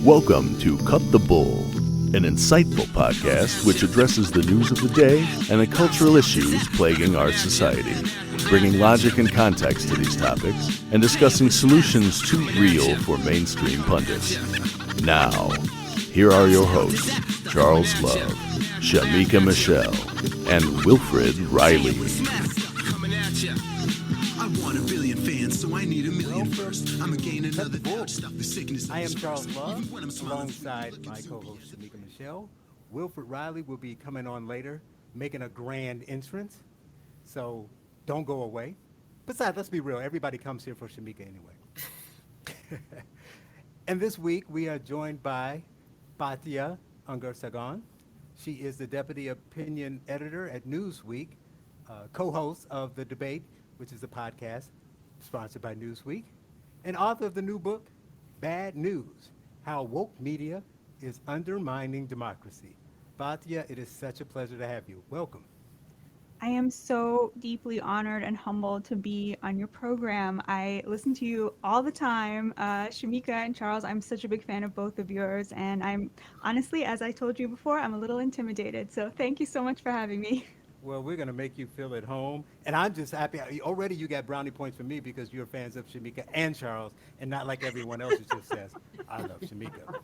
Welcome to Cut the Bull, an insightful podcast which addresses the news of the day and the cultural issues plaguing our society, bringing logic and context to these topics and discussing solutions too real for mainstream pundits. Now, here are your hosts, Charles Love, Shemeka Michelle, and Wilfred Riley. I am Charles Love, alongside my co-host Shemeka Michelle. Wilfred Riley will be coming on later, making a grand entrance, so don't go away. Besides, let's be real, everybody comes here for Shemeka anyway. And this week, we are joined by Batya Ungar-Sargon. She is the Deputy Opinion Editor at Newsweek, co-host of The Debate, which is a podcast sponsored by Newsweek, and author of the new book, Bad News: How Woke Media is Undermining Democracy. Batya, it is such a pleasure to have you. Welcome. I am so deeply honored and humbled to be on your program. I listen to you all the time. Shemeka and Charles, I'm such a big fan of both of yours. And I'm honestly, as I told you before, I'm a little intimidated. So thank you so much for having me. Well, we're going to make you feel at home. And I'm just happy. Already you got brownie points for me because you're fans of Shemeka and Charles, and not like everyone else who just says, I love Shemeka.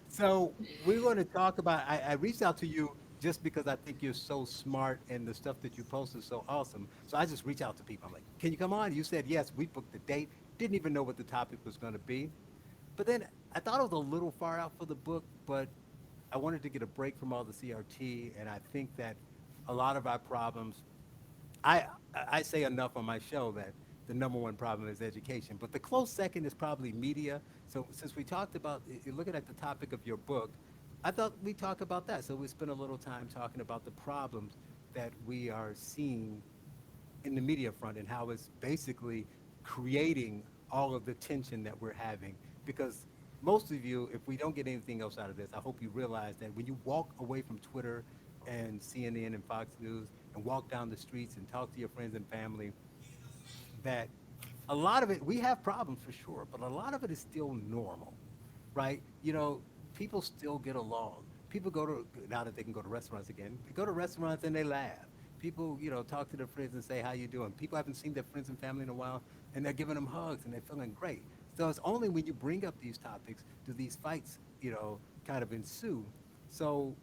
So we're going to talk about, I reached out to you just because I think you're so smart and the stuff that you post is so awesome. So I just reach out to people. I'm like, can you come on? You said yes. We booked the date. Didn't even know what the topic was going to be. But then I thought it was a little far out for the book, but I wanted to get a break from all the CRT, and I think that a lot of our problems, I say enough on my show that the number one problem is education, but the close second is probably media. So since we talked about, you're looking at the topic of your book, I thought we'd talk about that. So we spent a little time talking about the problems that we are seeing in the media front and how it's basically creating all of the tension that we're having. Because most of you, if we don't get anything else out of this, I hope you realize that when you walk away from Twitter and CNN and Fox News and walk down the streets and talk to your friends and family, that a lot of it, we have problems for sure, but a lot of it is still normal, right? You know, people still get along. People go to, now that they can go to restaurants again, they go to restaurants and they laugh. People, you know, talk to their friends and say, how you doing? People haven't seen their friends and family in a while, and they're giving them hugs and they're feeling great. So it's only when you bring up these topics do these fights, you know, kind of ensue. So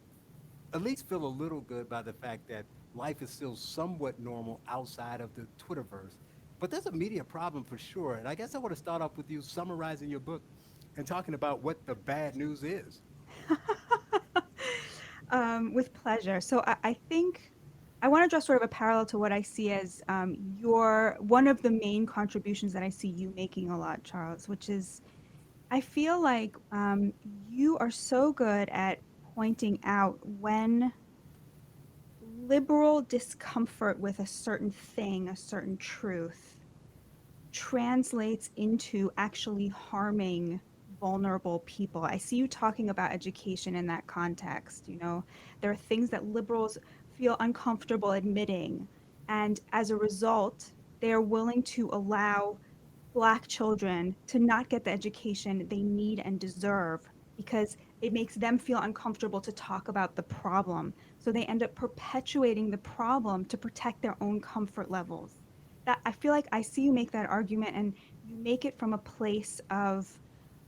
at least feel a little good by the fact that life is still somewhat normal outside of the Twitterverse. But there's a media problem for sure. And I guess I want to start off with you summarizing your book and talking about what the bad news is. With pleasure. So I think I want to draw sort of a parallel to what I see as your one of the main contributions that I see you making a lot, Charles, which is I feel like you are so good at pointing out when liberal discomfort with a certain thing, a certain truth, translates into actually harming vulnerable people. I see you talking about education in that context. You know, there are things that liberals feel uncomfortable admitting, and as a result, they are willing to allow Black children to not get the education they need and deserve because it makes them feel uncomfortable to talk about the problem. So they end up perpetuating the problem to protect their own comfort levels. That I feel like I see you make that argument, and you make it from a place of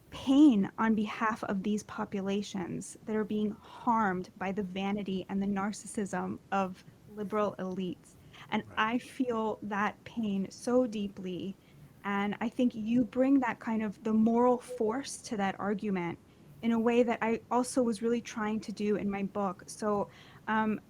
pain on behalf of these populations that are being harmed by the vanity and the narcissism of liberal elites. And I feel that pain so deeply. And I think you bring that kind of the moral force to that argument in a way that I also was really trying to do in my book. So I'm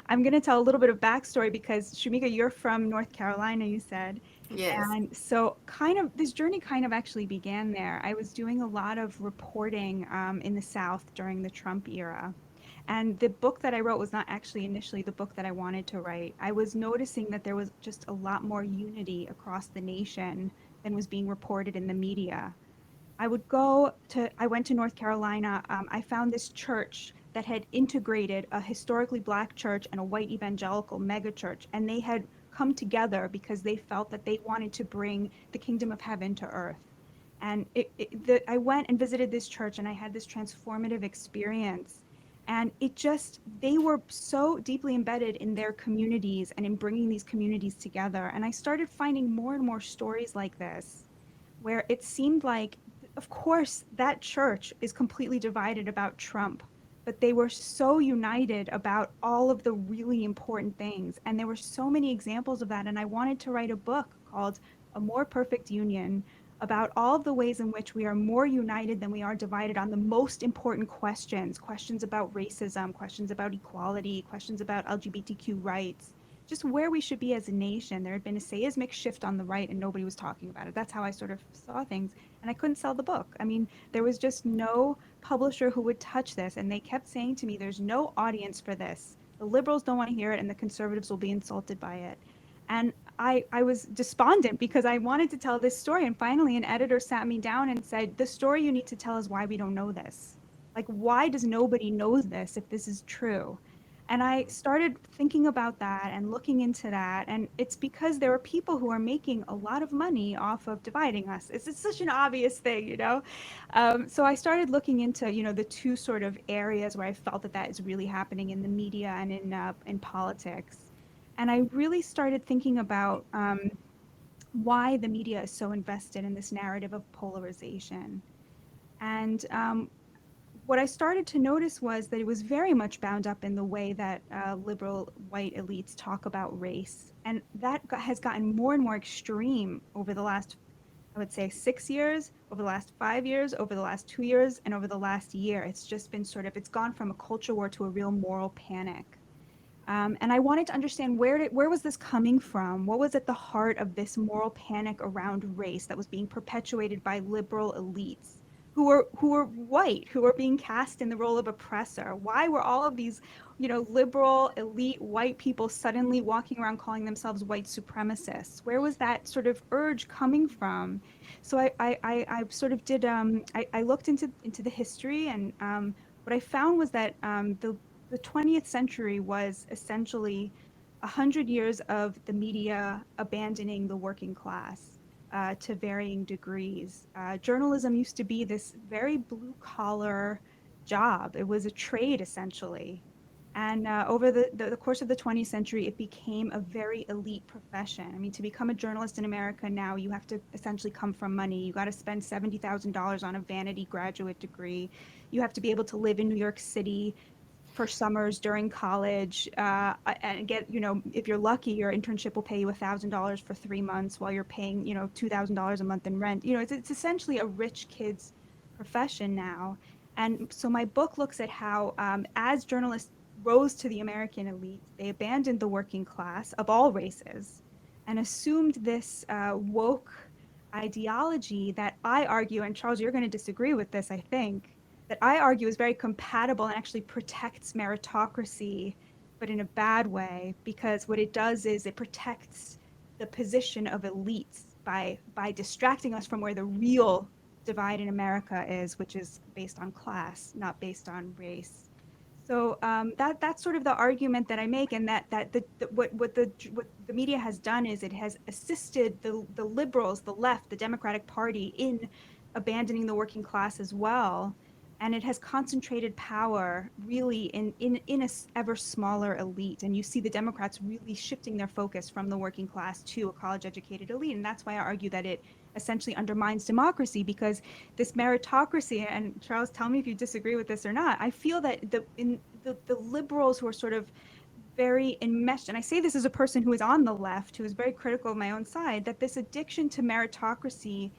going to tell a little bit of backstory because Shemeka, you're from North Carolina, you said. Yes. And so kind of this journey kind of actually began there. I was doing a lot of reporting in the South during the Trump era. And the book that I wrote was not actually initially the book that I wanted to write. I was noticing that there was just a lot more unity across the nation than was being reported in the media. I went to North Carolina. I found this church that had integrated a historically Black church and a white evangelical megachurch, and they had come together because they felt that they wanted to bring the kingdom of heaven to earth. And I went and visited this church and I had this transformative experience. And they were so deeply embedded in their communities and in bringing these communities together. And I started finding more and more stories like this, where it seemed like, of course, that church is completely divided about Trump, but they were so united about all of the really important things. And there were so many examples of that. And I wanted to write a book called A More Perfect Union about all of the ways in which we are more united than we are divided on the most important questions about racism, questions about equality, questions about LGBTQ rights, just where we should be as a nation. There had been a seismic shift on the right and nobody was talking about it. That's how I sort of saw things. And I couldn't sell the book. I mean, there was just no publisher who would touch this. And they kept saying to me, there's no audience for this. The liberals don't want to hear it and the conservatives will be insulted by it. And I was despondent because I wanted to tell this story. And finally, an editor sat me down and said, the story you need to tell is why we don't know this. Like, why does nobody know this if this is true? And I started thinking about that and looking into that. And it's because there are people who are making a lot of money off of dividing us. It's such an obvious thing, you know? So I started looking into, the two sort of areas where I felt that is really happening in the media and in politics. And I really started thinking about why the media is so invested in this narrative of polarization. And what I started to notice was that it was very much bound up in the way that liberal white elites talk about race. And that has gotten more and more extreme over the last, I would say, 6 years, over the last 5 years, over the last 2 years, and over the last year. It's just been it's gone from a culture war to a real moral panic. And I wanted to understand where was this coming from? What was at the heart of this moral panic around race that was being perpetuated by liberal elites who were white, who were being cast in the role of oppressor? Why were all of these, liberal elite white people suddenly walking around calling themselves white supremacists? Where was that sort of urge coming from? So I sort of did I looked into the history, and what I found was that the 20th century was essentially 100 years of the media abandoning the working class to varying degrees. Journalism used to be this very blue-collar job. It was a trade, essentially. And over the course of the 20th century, it became a very elite profession. I mean, to become a journalist in America now, you have to essentially come from money. You got to spend $70,000 on a vanity graduate degree. You have to be able to live in New York City for summers during college, and get, if you're lucky, your internship will pay you $1,000 for 3 months while you're paying, $2,000 a month in rent. It's essentially a rich kid's profession now. And so my book looks at how, as journalists rose to the American elite, they abandoned the working class of all races and assumed this woke ideology that I argue, and Charles, you're going to disagree with this, I think, that I argue is very compatible and actually protects meritocracy, but in a bad way, because what it does is it protects the position of elites by distracting us from where the real divide in America is, which is based on class, not based on race. So that's sort of the argument that I make, and that what the media has done is it has assisted the liberals, the left, the Democratic Party in abandoning the working class as well. And it has concentrated power really in a ever smaller elite. And you see the Democrats really shifting their focus from the working class to a college-educated elite. And that's why I argue that it essentially undermines democracy, because this meritocracy, and Charles, tell me if you disagree with this or not, I feel that the liberals who are sort of very enmeshed, and I say this as a person who is on the left, who is very critical of my own side, that this addiction to meritocracy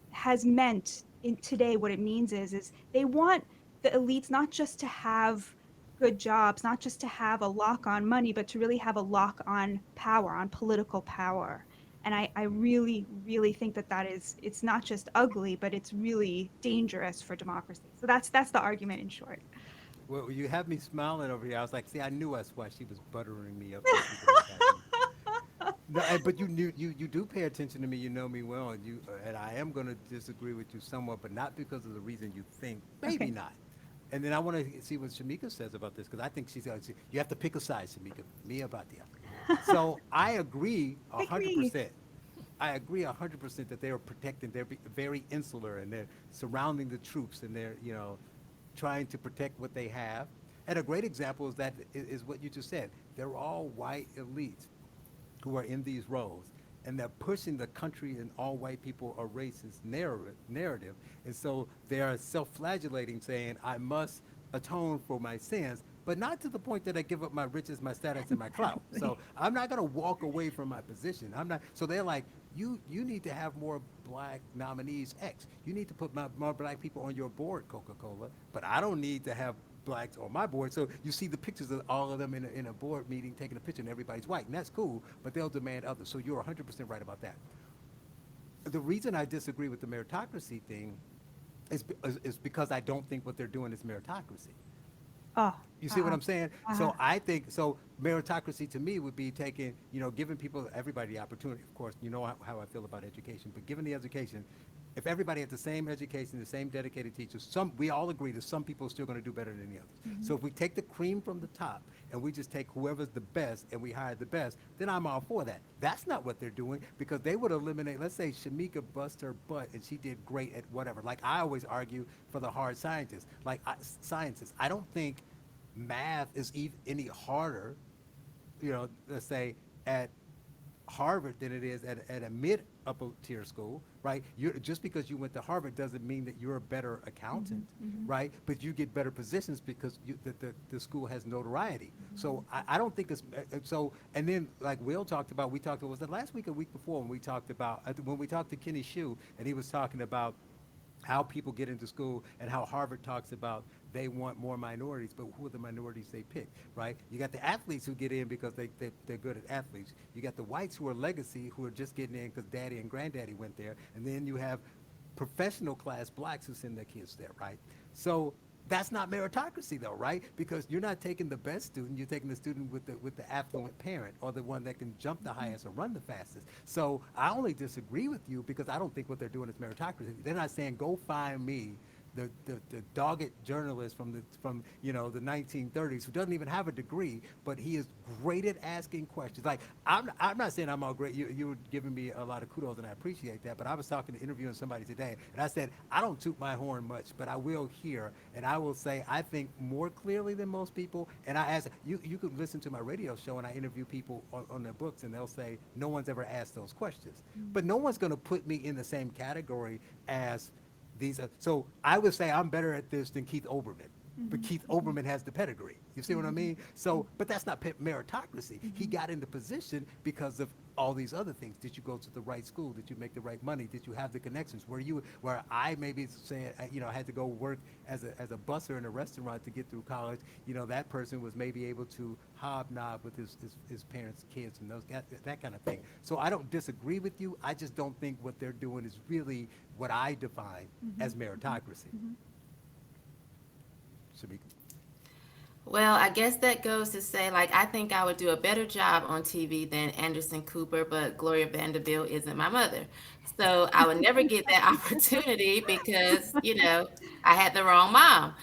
has meant in today, what it means is they want the elites not just to have good jobs, not just to have a lock on money, but to really have a lock on power, on political power. And I really, really think that it's not just ugly, but it's really dangerous for democracy. So that's the argument in short. Well, you have me smiling over here. I was like, see, I knew that's why she was buttering me up so she could attack me. No, but you do pay attention to me. You know me well, and I am going to disagree with you somewhat, but not because of the reason you think. Maybe Okay. not. And then I want to see what Shemeka says about this, because I think you have to pick a side, Shemeka, me or Batya. So I agree Pick me. 100%. I agree 100% that they are protecting. They're very insular, and they're surrounding the troops, and they're trying to protect what they have. And a great example is that is what you just said. They're all white elites who are in these roles, and they're pushing the country and all white people are racist narrative. And so they are self-flagellating, saying, I must atone for my sins, but not to the point that I give up my riches, my status, and my clout. So I'm not going to walk away from my position. I'm not. So they're like, you need to have more black nominees X. You need to put more black people on your board, Coca-Cola, but I don't need to have blacks on my board. So you see the pictures of all of them in a board meeting taking a picture, and everybody's white, and that's cool, but they'll demand others. So you're 100% right about that. The reason I disagree with the meritocracy thing is because I don't think what they're doing is meritocracy. Oh, You see what I'm saying? So I think, so meritocracy to me would be taking, giving people, everybody the opportunity. Of course, you know how I feel about education, but given the education, if everybody had the same education, the same dedicated teachers, we all agree that some people are still going to do better than the others. So if we take the cream from the top and we just take whoever's the best and we hire the best, then I'm all for that. That's not what they're doing, because they would eliminate, let's say Shemeka bust her butt and she did great at whatever. Like I always argue for the hard scientists, sciences. I don't think math is any harder, let's say at Harvard than it is at a mid-upper tier school, right? Just because you went to Harvard doesn't mean that you're a better accountant, right? But you get better positions because the school has notoriety. So I don't think it's so. And then like Will talked about, was it last week or week before when we talked to Kenny Shue, and he was talking about how people get into school and how Harvard talks about they want more minorities, but who are the minorities they pick, right? You got the athletes who get in because they're good at athletes. You got the whites who are legacy, who are just getting in because daddy and granddaddy went there. And then you have professional class blacks who send their kids there, right? So that's not meritocracy though, right? Because you're not taking the best student, you're taking the student with the affluent parent, or the one that can jump the highest or run the fastest. So I only disagree with you because I don't think what they're doing is meritocracy. They're not saying go find me the dogged journalist from the 1930s who doesn't even have a degree, but he is great at asking questions. Like I'm not saying I'm all great. You were giving me a lot of kudos, and I appreciate that. But I was interviewing somebody today, and I said I don't toot my horn much, but I will here, and I will say I think more clearly than most people. And I ask you could listen to my radio show, and I interview people on their books, and they'll say no one's ever asked those questions, but no one's going to put me in the same category as these are. So I would say I'm better at this than Keith Olbermann, but Keith Olbermann has the pedigree. You see what I mean? So, but that's not meritocracy. He got into position because of all these other things. Did you go to the right school? Did you make the right money? Did you have the connections? Where I maybe say, had to go work as a busser in a restaurant to get through college. That person was maybe able to hobnob with his parents' kids and that kind of thing. So I don't disagree with you. I just don't think what they're doing is really what I define as meritocracy. Shemeka. Well, I guess that goes to say, I think I would do a better job on TV than Anderson Cooper, but Gloria Vanderbilt isn't my mother. So I would never get that opportunity because, I had the wrong mom. Right.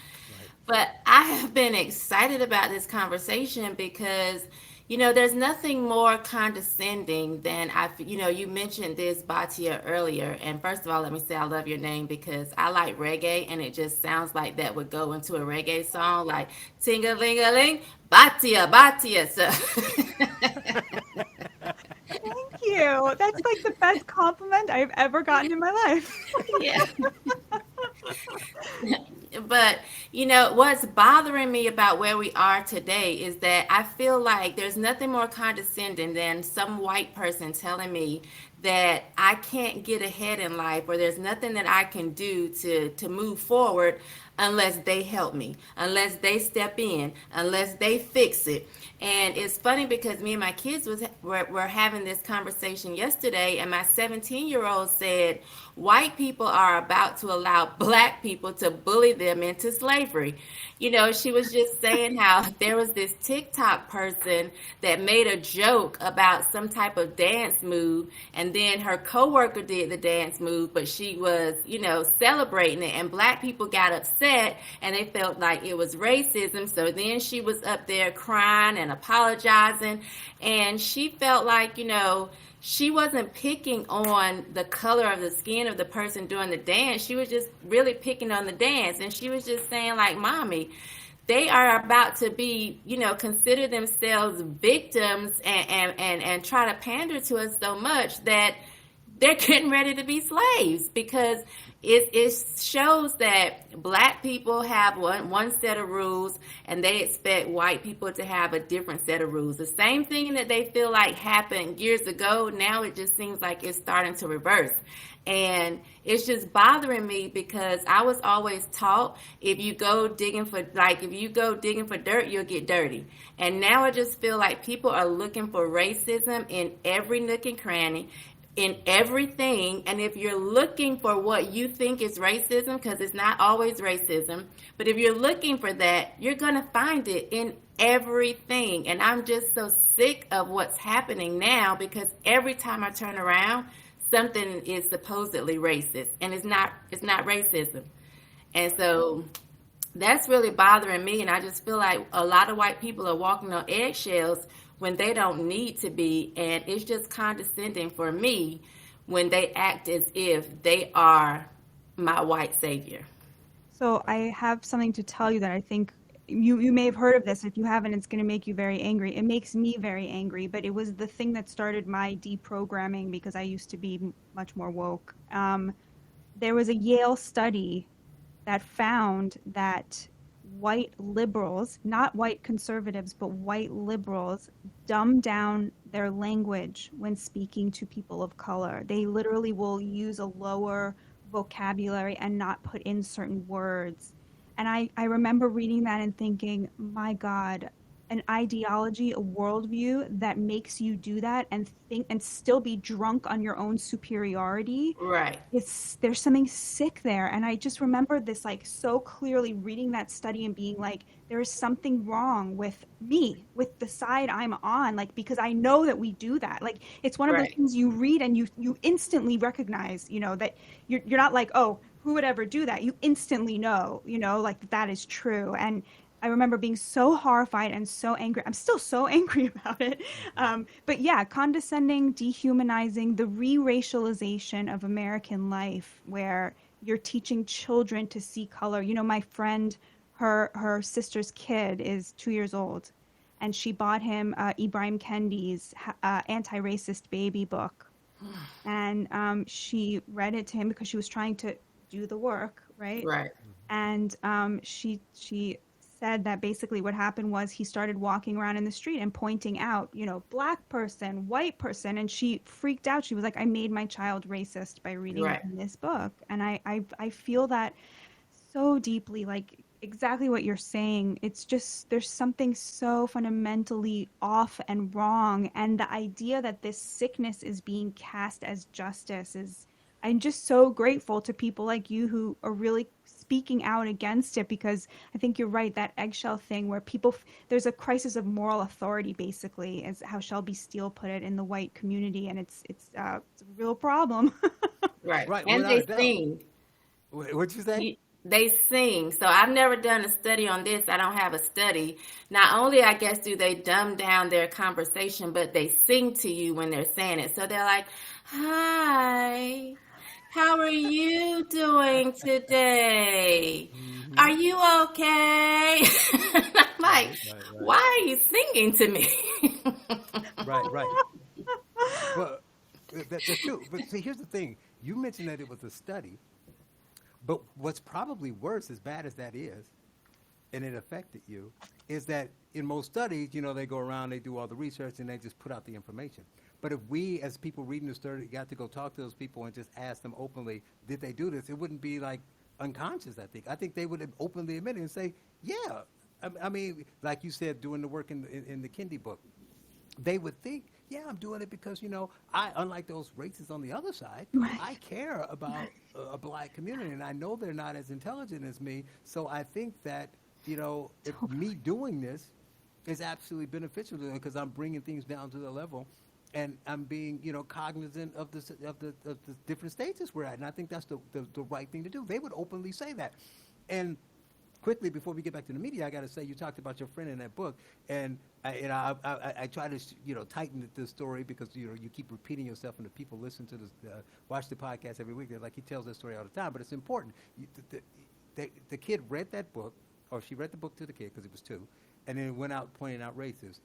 But I have been excited about this conversation because, there's nothing more condescending than you mentioned this, Batya, earlier. And first of all, let me say I love your name because I like reggae, and it just sounds like that would go into a reggae song, like ting-a-ling-a-ling, Batya, Batya. So. Thank you. That's like the best compliment I've ever gotten in my life. Yeah. But, what's bothering me about where we are today is that I feel like there's nothing more condescending than some white person telling me that I can't get ahead in life, or there's nothing that I can do to move forward unless they help me, unless they step in, unless they fix it. And it's funny because me and my kids were having this conversation yesterday, and my 17-year-old said, white people are about to allow black people to bully them into slavery. She was just saying how there was this TikTok person that made a joke about some type of dance move, and then her coworker did the dance move, but she was, celebrating it, and black people got upset and they felt like it was racism. So then she was up there crying and apologizing, and she felt like, she wasn't picking on the color of the skin of the person doing the dance. She was just really picking on the dance. And she was just saying, like, mommy, they are about to be, consider themselves victims and try to pander to us so much that they're getting ready to be slaves, because it shows that black people have one set of rules and they expect white people to have a different set of rules. The same thing that they feel like happened years ago, now it just seems like it's starting to reverse. And it's just bothering me because I was always taught if you go digging for dirt, you'll get dirty. And now I just feel like people are looking for racism in every nook and cranny, in everything. And if you're looking for what you think is racism, because it's not always racism, but if you're looking for that, you're going to find it in everything. And I'm just so sick of what's happening now, because every time I turn around, something is supposedly racist, and it's not racism. And so that's really bothering me. And I just feel like a lot of white people are walking on eggshells when they don't need to be. And it's just condescending for me when they act as if they are my white savior. So I have something to tell you that I think you may have heard of this. If you haven't, it's going to make you very angry. It makes me very angry, but it was the thing that started my deprogramming, because I used to be much more woke. There was a Yale study that found that white liberals, not white conservatives, but white liberals, dumb down their language when speaking to people of color. They literally will use a lower vocabulary and not put in certain words. And I remember reading that and thinking, my God, an ideology, a worldview that makes you do that and think and still be drunk on your own superiority. Right. There's something sick there. And I just remember this, like, so clearly reading that study and being like, there is something wrong with me, with the side I'm on, like, because I know that we do that. Like, it's one of those things you read and you instantly recognize, that you're not like, oh, who would ever do that? You instantly know, like, that is true. And I remember being so horrified and so angry. I'm still so angry about it. But yeah, condescending, dehumanizing, the re-racialization of American life, where you're teaching children to see color. My friend, her sister's kid is 2 years old, and she bought him Ibrahim Kendi's anti-racist baby book. And she read it to him because she was trying to do the work, right? Right. And she said that basically what happened was he started walking around in the street and pointing out, black person, white person, and she freaked out. She was like, I made my child racist by reading this book. And I feel that so deeply, like exactly what you're saying. It's just, there's something so fundamentally off and wrong. And the idea that this sickness is being cast as justice is, I'm just so grateful to people like you who are really speaking out against it, because I think you're right, that eggshell thing where people, there's a crisis of moral authority, basically, is how Shelby Steele put it, in the white community, and it's a real problem. Right. Right. And Without they a doubt. sing. What'd you say? They sing. So I've never done a study on this. I don't have a study. Not only, I guess, do they dumb down their conversation, but they sing to you when they're saying it. So they're like, hi, how are you doing today? Mm-hmm. Are you okay? I'm like, Right. why are you singing to me? Right. Well, that's true. But see, here's the thing. You mentioned that it was a study, but what's probably worse, as bad as that is, and it affected you, is that in most studies, they go around, they do all the research, and they just put out the information. But if we, as people reading the study, got to go talk to those people and just ask them openly, did they do this? It wouldn't be like unconscious, I think. I think they would openly admit it and say, yeah. I mean, like you said, doing the work in the Kendi book, they would think, yeah, I'm doing it because, unlike those racists on the other side, I care about a black community, and I know they're not as intelligent as me. So I think that, if me doing this is absolutely beneficial to them, because I'm bringing things down to the level, and I'm being, cognizant of the different stages we're at. And I think that's the right thing to do. They would openly say that. And quickly before we get back to the media, I got to say you talked about your friend in that book, and I try to tighten the story because you keep repeating yourself, and the people listen to this, watch the podcast every week. They're like, he tells that story all the time, but it's important. The kid read that book, or she read the book to the kid because he was 2, and then went out pointing out races.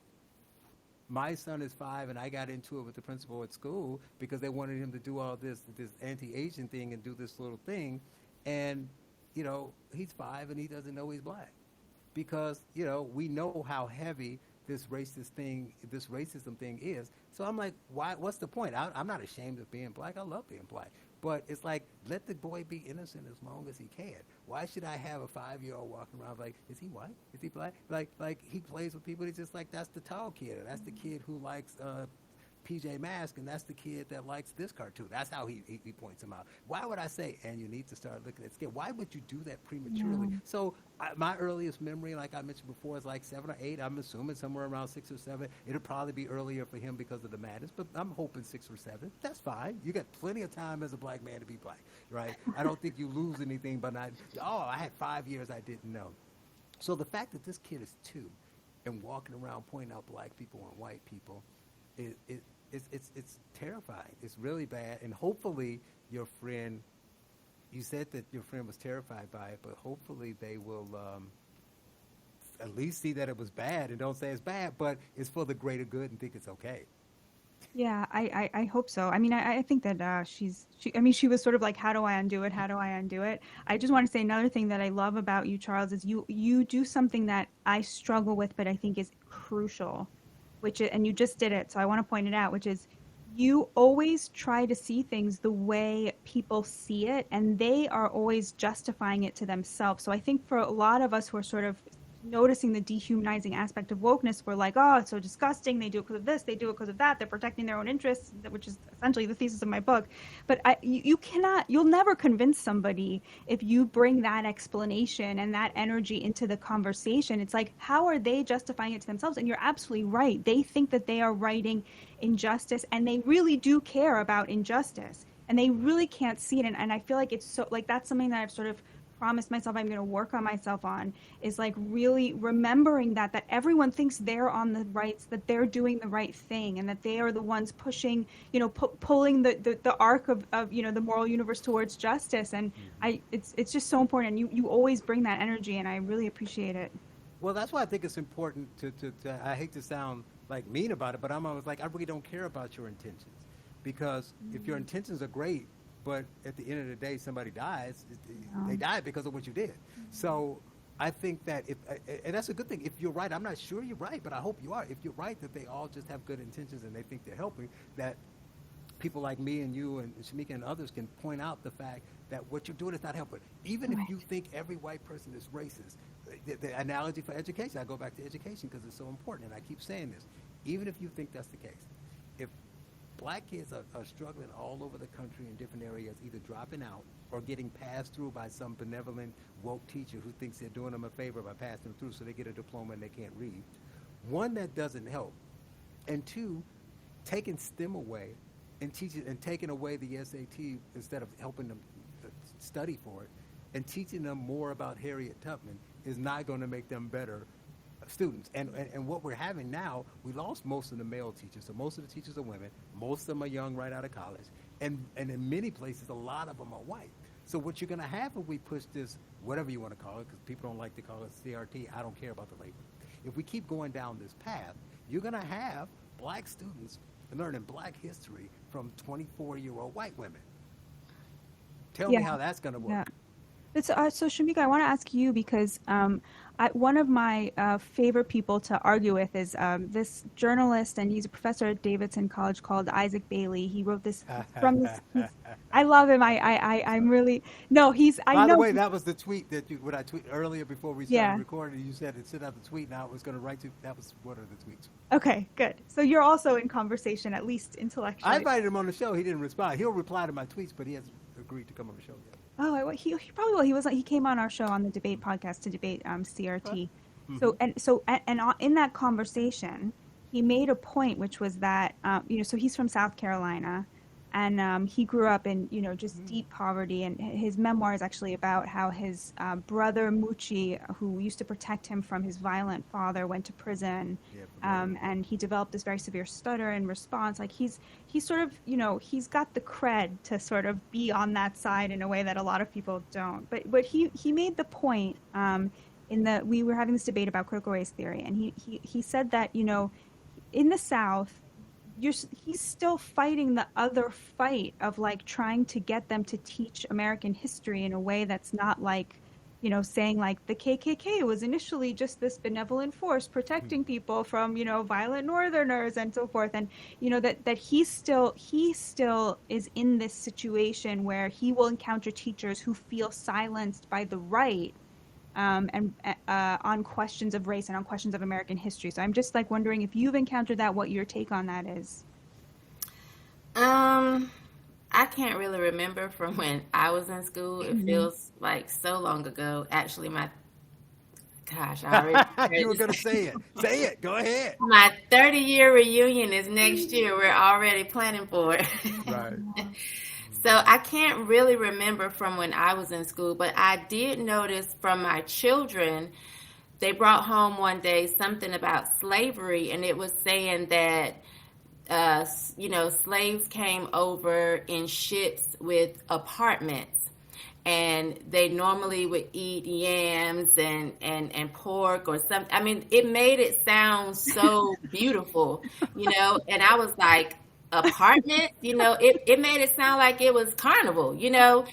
My son is 5, and I got into it with the principal at school because they wanted him to do all this anti-Asian thing and do this little thing, and he's 5 and he doesn't know he's black because we know how heavy this racism thing is. So I'm like, why? What's the point? I'm not ashamed of being black. I love being black. But it's like, let the boy be innocent as long as he can. Why should I have a 5-year-old walking around like, is he white? Is he black? Like he plays with people. He's just like, that's the tall kid. Or that's the kid who likes PJ Masks, and that's the kid that likes this cartoon. That's how he points him out. Why would I say, and you need to start looking at skin? Why would you do that prematurely? No. So my earliest memory, like I mentioned before, is like 7 or 8. I'm assuming somewhere around 6 or 7. It'll probably be earlier for him because of the madness, but I'm hoping 6 or 7. That's fine. You got plenty of time as a black man to be black, right? I don't think you lose anything by not, I had 5 years I didn't know. So the fact that this kid is 2 and walking around pointing out black people and white people, it's terrifying. It's really bad. And hopefully your friend, you said that your friend was terrified by it, but hopefully they will at least see that it was bad and don't say it's bad, but it's for the greater good and think it's okay. Yeah, I hope so. I mean, I think that she was sort of like, how do I undo it? How do I undo it? I just want to say another thing that I love about you, Charles, is you do something that I struggle with, but I think is crucial, and you just did it, so I want to point it out, which is you always try to see things the way people see it, and they are always justifying it to themselves. So I think for a lot of us who are sort of noticing the dehumanizing aspect of wokeness, we're like, oh, it's so disgusting. They do it because of this. They do it because of that. They're protecting their own interests, which is essentially the thesis of my book. But you'll never convince somebody if you bring that explanation and that energy into the conversation. It's like, how are they justifying it to themselves? And you're absolutely right. They think that they are righting injustice, and they really do care about injustice, and they really can't see it. And I feel like it's so, like, that's something that I've sort of promised myself I'm going to work on myself on, is like really remembering that everyone thinks they're on the rights, that they're doing the right thing, and that they are the ones pushing, pulling the arc of the moral universe towards justice. And it's just so important. And you always bring that energy, and I really appreciate it. Well, that's why I think it's important to I hate to sound like mean about it, but I'm always like, I really don't care about your intentions, because if your intentions are great, but at the end of the day, somebody dies, they died because of what you did. So I think that and that's a good thing. If you're right, I'm not sure you're right, but I hope you are. If you're right that they all just have good intentions and they think they're helping, that people like me and you and Shemeka and others can point out the fact that what you're doing is not helping. Even if you think every white person is racist, the analogy for education, I go back to education because it's so important, and I keep saying this. Even if you think that's the case, if black kids are struggling all over the country in different areas, either dropping out or getting passed through by some benevolent woke teacher who thinks they're doing them a favor by passing them through so they get a diploma and they can't read. One, that doesn't help. And 2, taking STEM away and taking away the SAT instead of helping them study for it and teaching them more about Harriet Tubman is not going to make them better students. And what we're having now, we lost most of the male teachers. So most of the teachers are women. Most of them are young right out of college. And in many places, a lot of them are white. So what you're going to have if we push this, whatever you want to call it, because people don't like to call it CRT, I don't care about the label. If we keep going down this path, you're going to have black students learning black history from 24-year-old white women. Tell me how that's going to work. Yeah. So Shemeka, I want to ask you, because one of my favorite people to argue with is this journalist, and he's a professor at Davidson College, called Isaac Bailey. He wrote this from this. I love him. I'm really he's. I By know. the way, that was the tweet that what I tweeted earlier before we started recording. You said it sent out the tweet. Now I was going to write to. That was one of the tweets. Okay, good. So you're also in conversation, at least intellectually. I invited him on the show. He didn't respond. He'll reply to my tweets, but he hasn't agreed to come on the show yet. Oh, he probably will. He came on our show on the debate podcast to debate CRT. Mm-hmm. So in that conversation, he made a point, which was that so he's from South Carolina, and he grew up in, you know, just deep poverty. And his memoir is actually about how his brother Muchi, who used to protect him from his violent father, went to prison, and he developed this very severe stutter in response. Like he's sort of, you know, he's got the cred to sort of be on that side in a way that a lot of people don't. But he made the point we were having this debate about critical race theory, and he said that, you know, in the South, he's still fighting the other fight of like trying to get them to teach American history in a way that's not like, you know, saying like the KKK was initially just this benevolent force protecting people from, you know, violent Northerners and so forth. And, you know, that he still is in this situation where he will encounter teachers who feel silenced by the right, and on questions of race and on questions of American history. So I'm just like wondering if you've encountered that, what your take on that is. I can't really remember from when I was in school. It feels like so long ago. Actually, I already You were going to say it. Say it. Go ahead. my 30-year reunion is next year. We're already planning for it. Right. So I can't really remember from when I was in school, but I did notice from my children, they brought home one day something about slavery, and it was saying that, you know, slaves came over in ships with apartments, and they normally would eat yams and pork or something. I mean, it made it sound so beautiful, you know, and I was like, apartment, you know, it made it sound like it was carnival, you know.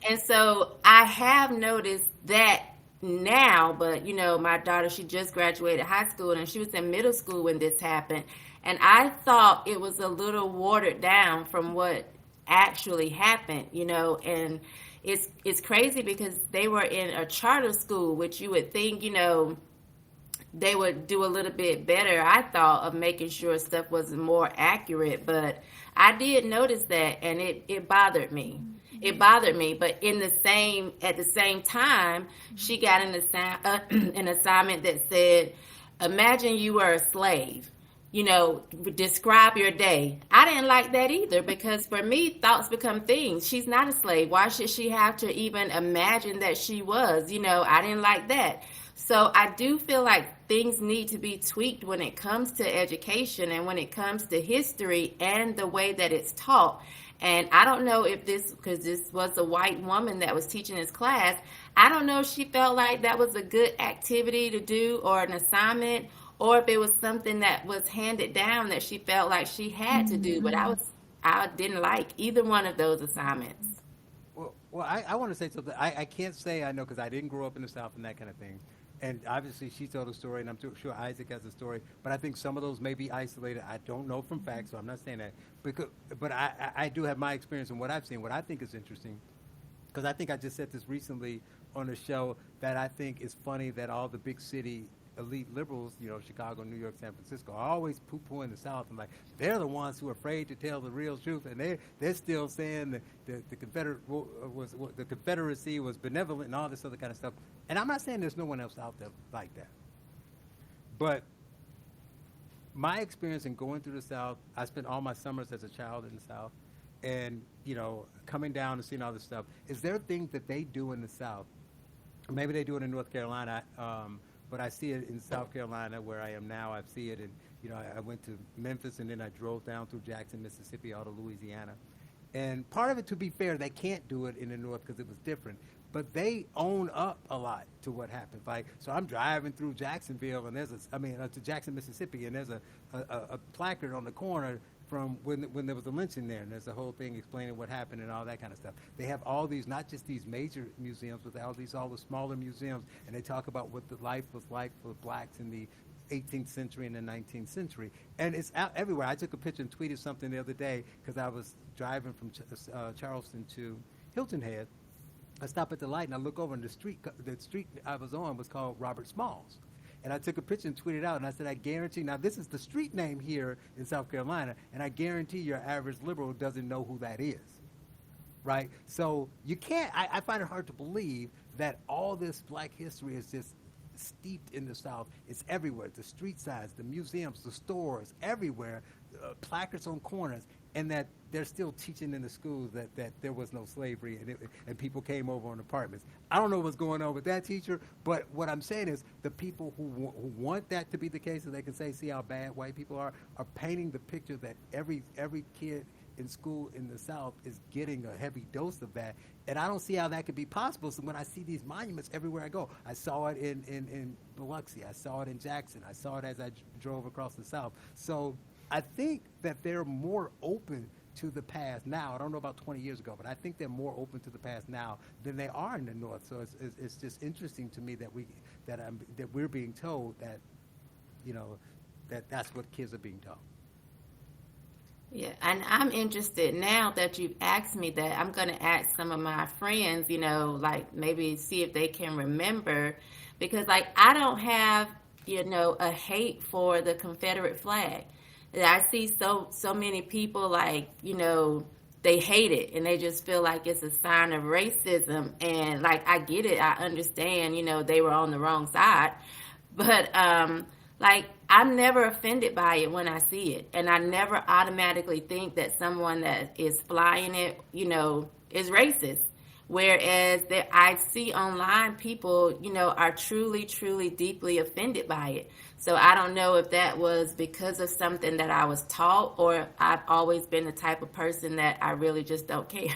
And so I have noticed that now, but you know, my daughter, she just graduated high school and she was in middle school when this happened, and I thought it was a little watered down from what actually happened, you know. And it's crazy because they were in a charter school, which you would think, you know, they would do a little bit better, I thought, of making sure stuff was more accurate. But I did notice that, and it bothered me. It bothered me. But at the same time, she got an assignment that said, imagine you were a slave. You know, describe your day. I didn't like that either, because for me, thoughts become things. She's not a slave. Why should she have to even imagine that she was? You know, I didn't like that. So I do feel like things need to be tweaked when it comes to education and when it comes to history and the way that it's taught. And I don't know if because this was a white woman that was teaching this class, I don't know if she felt like that was a good activity to do or an assignment, or if it was something that was handed down that she felt like she had to do. But I didn't like either one of those assignments. Well, I want to say something. I can't say I know, because I didn't grow up in the South and that kind of thing. And obviously she told a story, and I'm sure Isaac has a story. But I think some of those may be isolated. I don't know from facts, so I'm not saying that. But I do have my experience and what I've seen. What I think is interesting, because I think I just said this recently on a show, that I think it's funny that all the big city elite liberals, you know, Chicago, New York, San Francisco, are always poo-pooing the South, and like they're the ones who are afraid to tell the real truth, and they're still saying the Confederacy was benevolent and all this other kind of stuff. And I'm not saying there's no one else out there like that, but my experience in going through the South, I spent all my summers as a child in the South, and you know, coming down and seeing all this stuff. Is there things that they do in the South? Maybe they do it in North Carolina. But I see it in South Carolina, where I am now. I see it in, you know, I went to Memphis, and then I drove down through Jackson, Mississippi, all to Louisiana. And part of it, to be fair, they can't do it in the North because it was different. But they own up a lot to what happened. Like, so I'm driving through Jacksonville, and to Jackson, Mississippi, and there's a placard on the corner from when there was a lynching there, and there's a whole thing explaining what happened and all that kind of stuff. They have all these, not just these major museums, but all the smaller museums, and they talk about what the life was like for blacks in the 18th century and the 19th century. And it's out everywhere. I took a picture and tweeted something the other day, because I was driving from Charleston to Hilton Head. I stop at the light, and I look over, and the street I was on was called Robert Smalls. And I took a picture and tweeted out, and I said, I guarantee, now this is the street name here in South Carolina, and I guarantee your average liberal doesn't know who that is, right? So you can't, I find it hard to believe that all this black history is just steeped in the South. It's everywhere, the street signs, the museums, the stores, everywhere, placards on corners, and that they're still teaching in the schools that there was no slavery and people came over on apartments. I don't know what's going on with that teacher, but what I'm saying is the people who want that to be the case, so they can say, see how bad white people are painting the picture that every kid in school in the South is getting a heavy dose of that. And I don't see how that could be possible. So when I see these monuments everywhere I go, I saw it in Biloxi, I saw it in Jackson, I saw it as I drove across the South. So I think that they're more open to the past now. I don't know about 20 years ago, but I think they're more open to the past now than they are in the North. So it's just interesting to me that we're being told that, that's what kids are being taught. Yeah, and I'm interested now that you've asked me that. I'm going to ask some of my friends, like maybe see if they can remember, because like I don't have, a hate for the Confederate flag. I see so many people like, they hate it and they just feel like it's a sign of racism. And like I get it, I understand, they were on the wrong side, but like I'm never offended by it when I see it, and I never automatically think that someone that is flying it, is racist. Whereas I see online people, are truly, truly deeply offended by it. So I don't know if that was because of something that I was taught, or I've always been the type of person that I really just don't care.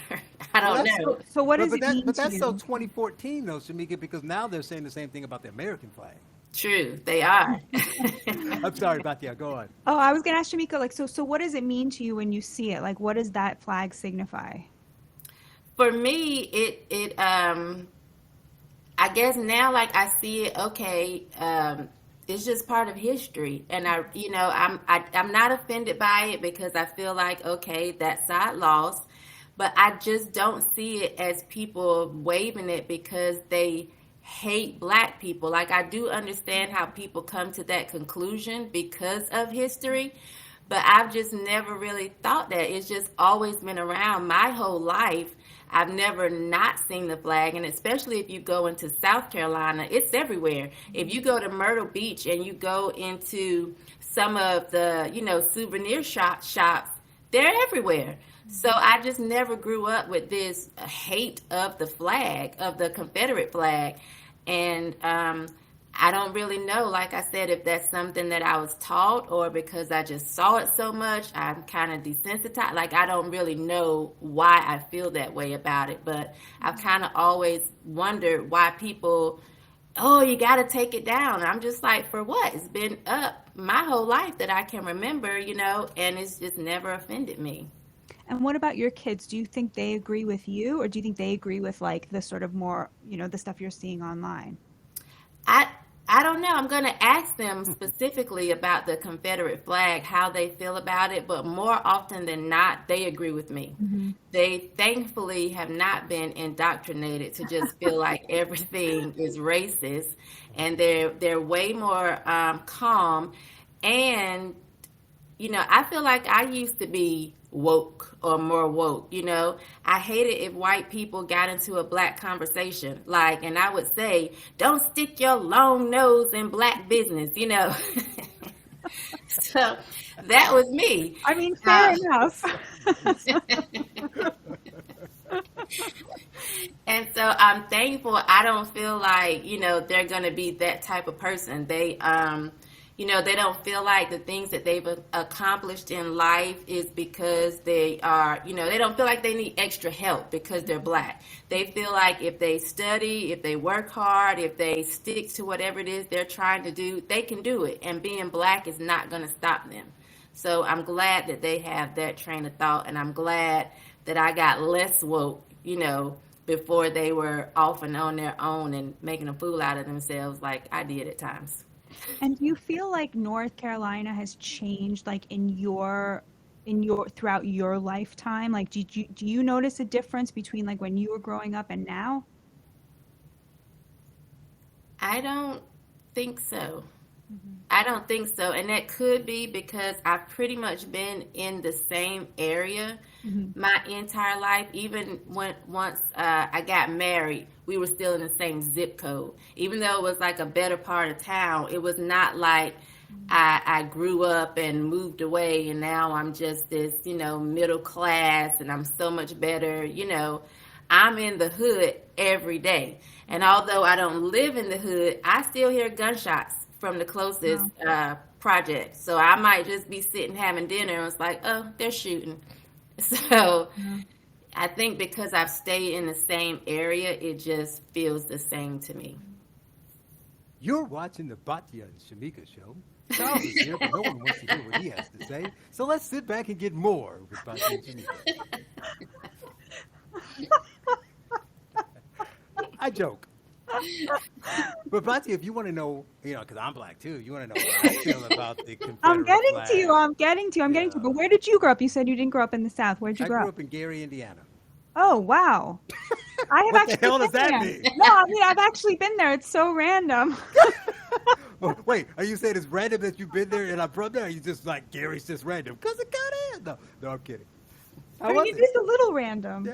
I don't know. So what does it mean But to that's you? so 2014 though, Shemeka, because now they're saying the same thing about the American flag. True, they are. I'm sorry, Batya, go on. Oh, I was gonna ask Shemeka, like, so what does it mean to you when you see it? Like, what does that flag signify? For me, it I guess now like I see it, okay, it's just part of history, and I'm not offended by it because I feel like, okay, that side lost, but I just don't see it as people waving it because they hate Black people. Like I do understand how people come to that conclusion because of history, but I've just never really thought that. It's just always been around my whole life. I've never not seen the flag, and especially if you go into South Carolina, it's everywhere. If you go to Myrtle Beach and you go into some of the, souvenir shops, they're everywhere. So I just never grew up with this hate of the flag, of the Confederate flag. And I don't really know, like I said, if that's something that I was taught or because I just saw it so much, I'm kind of desensitized. Like, I don't really know why I feel that way about it, but I've kind of always wondered why people, oh, you got to take it down. I'm just like, for what? It's been up my whole life that I can remember, and it's just never offended me. And what about your kids? Do you think they agree with you, or do you think they agree with like the sort of more, the stuff you're seeing online? I don't know. I'm going to ask them specifically about the Confederate flag, how they feel about it, but more often than not, they agree with me. Mm-hmm. They thankfully have not been indoctrinated to just feel like everything is racist, and they're way more calm. And, I feel like I used to be woke or more woke, I hated if white people got into a Black conversation, and I would say, don't stick your long nose in Black business, So that was me. I mean, fair enough. And so I'm thankful. I don't feel like, they're going to be that type of person. They don't feel like the things that they've accomplished in life is because they are, they don't feel like they need extra help because they're Black. They feel like if they study, if they work hard, if they stick to whatever it is they're trying to do, they can do it. And being Black is not going to stop them. So I'm glad that they have that train of thought. And I'm glad that I got less woke, before they were off and on their own and making a fool out of themselves like I did at times. And do you feel like North Carolina has changed, like in your throughout your lifetime? Like, do you notice a difference between like when you were growing up and now? I don't think so. Mm-hmm. I don't think so. And that could be because I've pretty much been in the same area my entire life. Even once I got married, we were still in the same zip code. Even though it was like a better part of town, it was not like I grew up and moved away, and now I'm just this, middle class, and I'm so much better. I'm in the hood every day. And although I don't live in the hood, I still hear gunshots from the closest Wow. project. So I might just be sitting having dinner, and it's like, oh, they're shooting. So Yeah. I think because I've stayed in the same area, it just feels the same to me. You're watching the Batya and Shemeka show. Charles is here, but no one wants to hear what he has to say. So let's sit back and get more with Batya and Shemeka. I joke. But Batya, if you want to know, because I'm black too, you want to know what I feel about the Confederate I'm getting flag. to you. I'm getting to you. I'm getting to you. Yeah. But where did you grow up? You said you didn't grow up in the South. Where did you I grow grew up? up in Gary, Indiana. Oh, wow. I have What the actually hell does been that there. mean? No, I mean, I've actually been there. It's so random. Oh, wait, are you saying it's random that you've been there and I'm from there? Or are you just like Gary's just random? Because it kind of is. No, I'm kidding. How I was mean, it it? is a little random.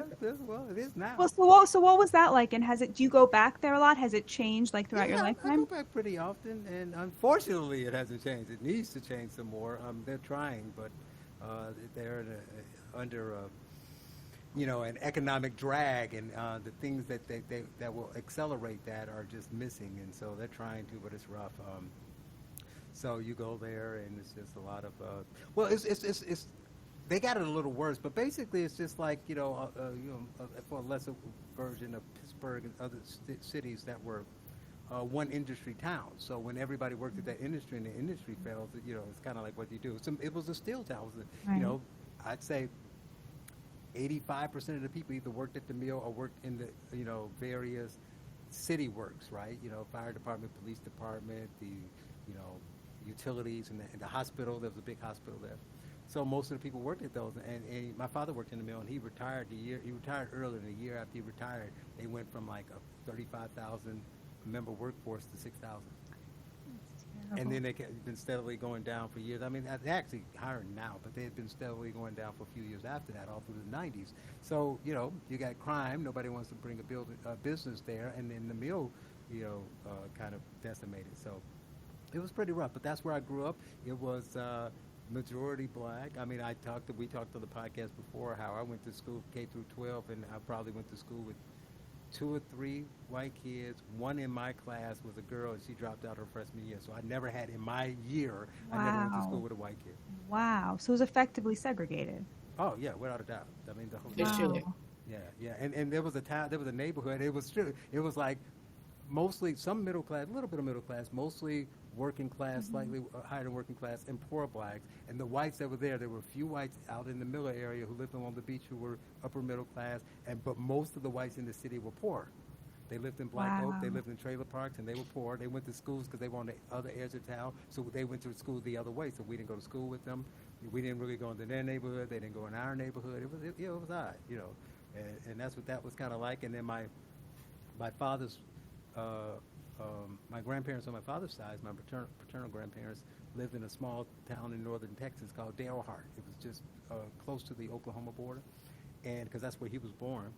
Well, it is now. Well, so what was that like? And do you go back there a lot? Has it changed like throughout your I go lifetime? back pretty often, and unfortunately, it hasn't changed. It needs to change some more. They're trying, but they're under an economic drag, and the things that will accelerate that are just missing, and so they're trying to, but it's rough. So you go there, and it's just a lot of well, it's they got it a little worse, but basically it's just like for a lesser version of Pittsburgh and other cities that were one industry town. So when everybody worked at that industry and the industry fails, it's kind of like what you do. It was a steel town. It was Right. I'd say 85% of the people either worked at the mill or worked in the various city works, right? Fire department, police department, the utilities, and the hospital. There was a big hospital there. So most of the people worked at those, and my father worked in the mill, and he retired he retired earlier than a year after he retired. They went from like a 35,000 member workforce to 6,000. And then they've been steadily going down for years. I mean, they're actually hiring now, but they've been steadily going down for a few years after that, all through the 90s. So, you got crime. Nobody wants to bring a business there. And then the mill, kind of decimated. So it was pretty rough. But that's where I grew up. It was majority black. I mean, we talked on the podcast before how I went to school K through 12, and I probably went to school with 2 or 3 white kids. One in my class was a girl, and she dropped out her freshman year. So I never had in my year. I never went to school Wow. with a white kid. Wow. So it was effectively segregated. Oh yeah, without a doubt. I mean, the whole For sure. Wow. yeah. And there was a neighborhood. It was true. It was like mostly some middle class, a little bit of middle class, mostly working class, slightly higher than working class, and poor blacks. And the whites that were there were a few whites out in the Miller area who lived along the beach who were upper middle class, but most of the whites in the city were poor. They lived in Black Oak, they Wow. lived in trailer parks, and they were poor. They went to schools because they were on the other edge of town, so they went to school the other way. So we didn't go to school with them. We didn't really go into their neighborhood. They didn't go in our neighborhood. It was odd, and that's what that was kind of like. And then my father's my grandparents on my father's side, my paternal grandparents, lived in a small town in northern Texas called Dalehart. It was just close to the Oklahoma border, and because that's where he was born.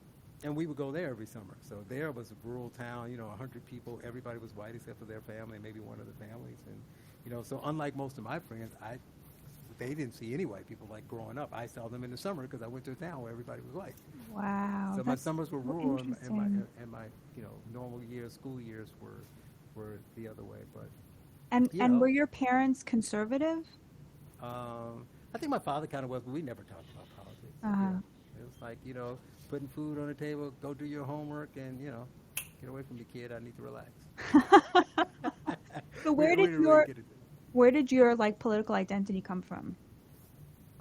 And we would go there every summer. So there was a rural town, 100 people. Everybody was white except for their family, maybe one of the families. And, so unlike most of my friends, they didn't see any white people like growing up. I saw them in the summer because I went to a town where everybody was white. Wow. So my That's summers were so rural, interesting. and my normal years, school years were the other way. But And you and know, were your parents conservative? I think my father kind of was, but we never talked about politics. Uh-huh. It was like putting food on the table, go do your homework, and get away from your kid. I need to relax. So We where we did didn't really your get it. where did your like political identity come from?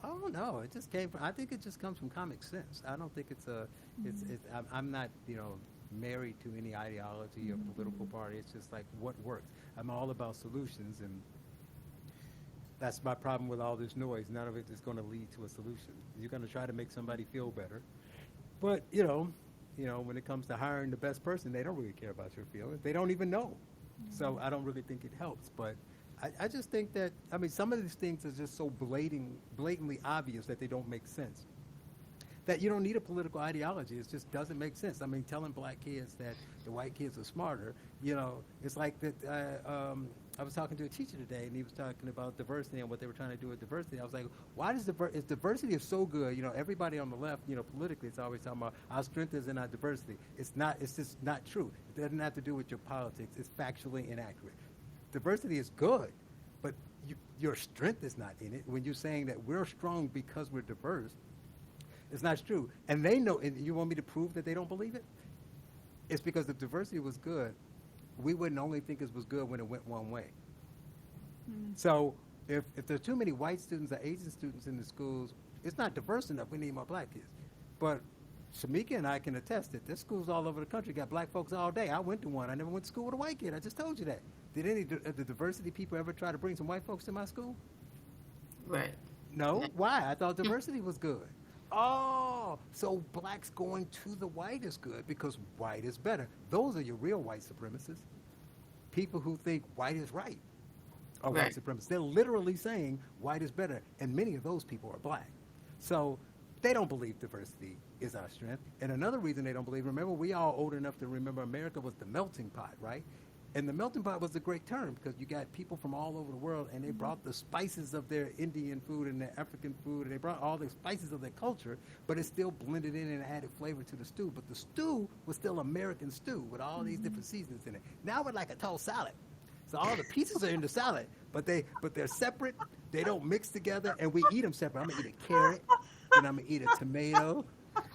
Oh no, it just came from. I think it just comes from common sense. I don't think it's a. It's. I'm not married to any ideology or political party. It's just like what works. I'm all about solutions, and that's my problem with all this noise. None of it is going to lead to a solution. You're going to try to make somebody feel better, but when it comes to hiring the best person, they don't really care about your feelings. They don't even know. So I don't really think it helps. But I just think that some of these things are just so blatantly obvious that they don't make sense. that you don't need a political ideology. It just doesn't make sense. I mean, telling black kids that the white kids are smarter, it's like that. I was talking to a teacher today, and he was talking about diversity and what they were trying to do with diversity. I was like, why does diversity is so good? Everybody on the left, politically, it's always talking about our strength is in our diversity. It's not. It's just not true. It doesn't have to do with your politics. It's factually inaccurate. Diversity is good, but your strength is not in it. When you're saying that we're strong because we're diverse, it's not true. And they know, and you want me to prove that they don't believe it? It's because if diversity was good, we wouldn't only think it was good when it went one way. So if there's too many white students or Asian students in the schools, it's not diverse enough. We need more black kids. But Shemeka and I can attest that there's schools all over the country got black folks all day. I went to one. I never went to school with a white kid. I just told you that. Did any of the diversity people ever try to bring some white folks to my school? Right. No. Why? I thought diversity was good. Oh, so blacks going to the white is good because white is better. Those are your real white supremacists. People who think white is right are white supremacists. They're literally saying white is better, and many of those people are black. So they don't believe diversity is our strength. And another reason they don't believe, remember, we all old enough to remember America was the melting pot, right? And the melting pot was a great term because you got people from all over the world, and they brought the spices of their Indian food and their African food, and they brought all the spices of their culture, but it still blended in and added flavor to the stew. But the stew was still American stew with all these different seasonings in it. Now we're like a toast salad. So all the pieces are in the salad, but they're separate. They don't mix together, and we eat them separate. I'm gonna eat a carrot, and I'm gonna eat a tomato.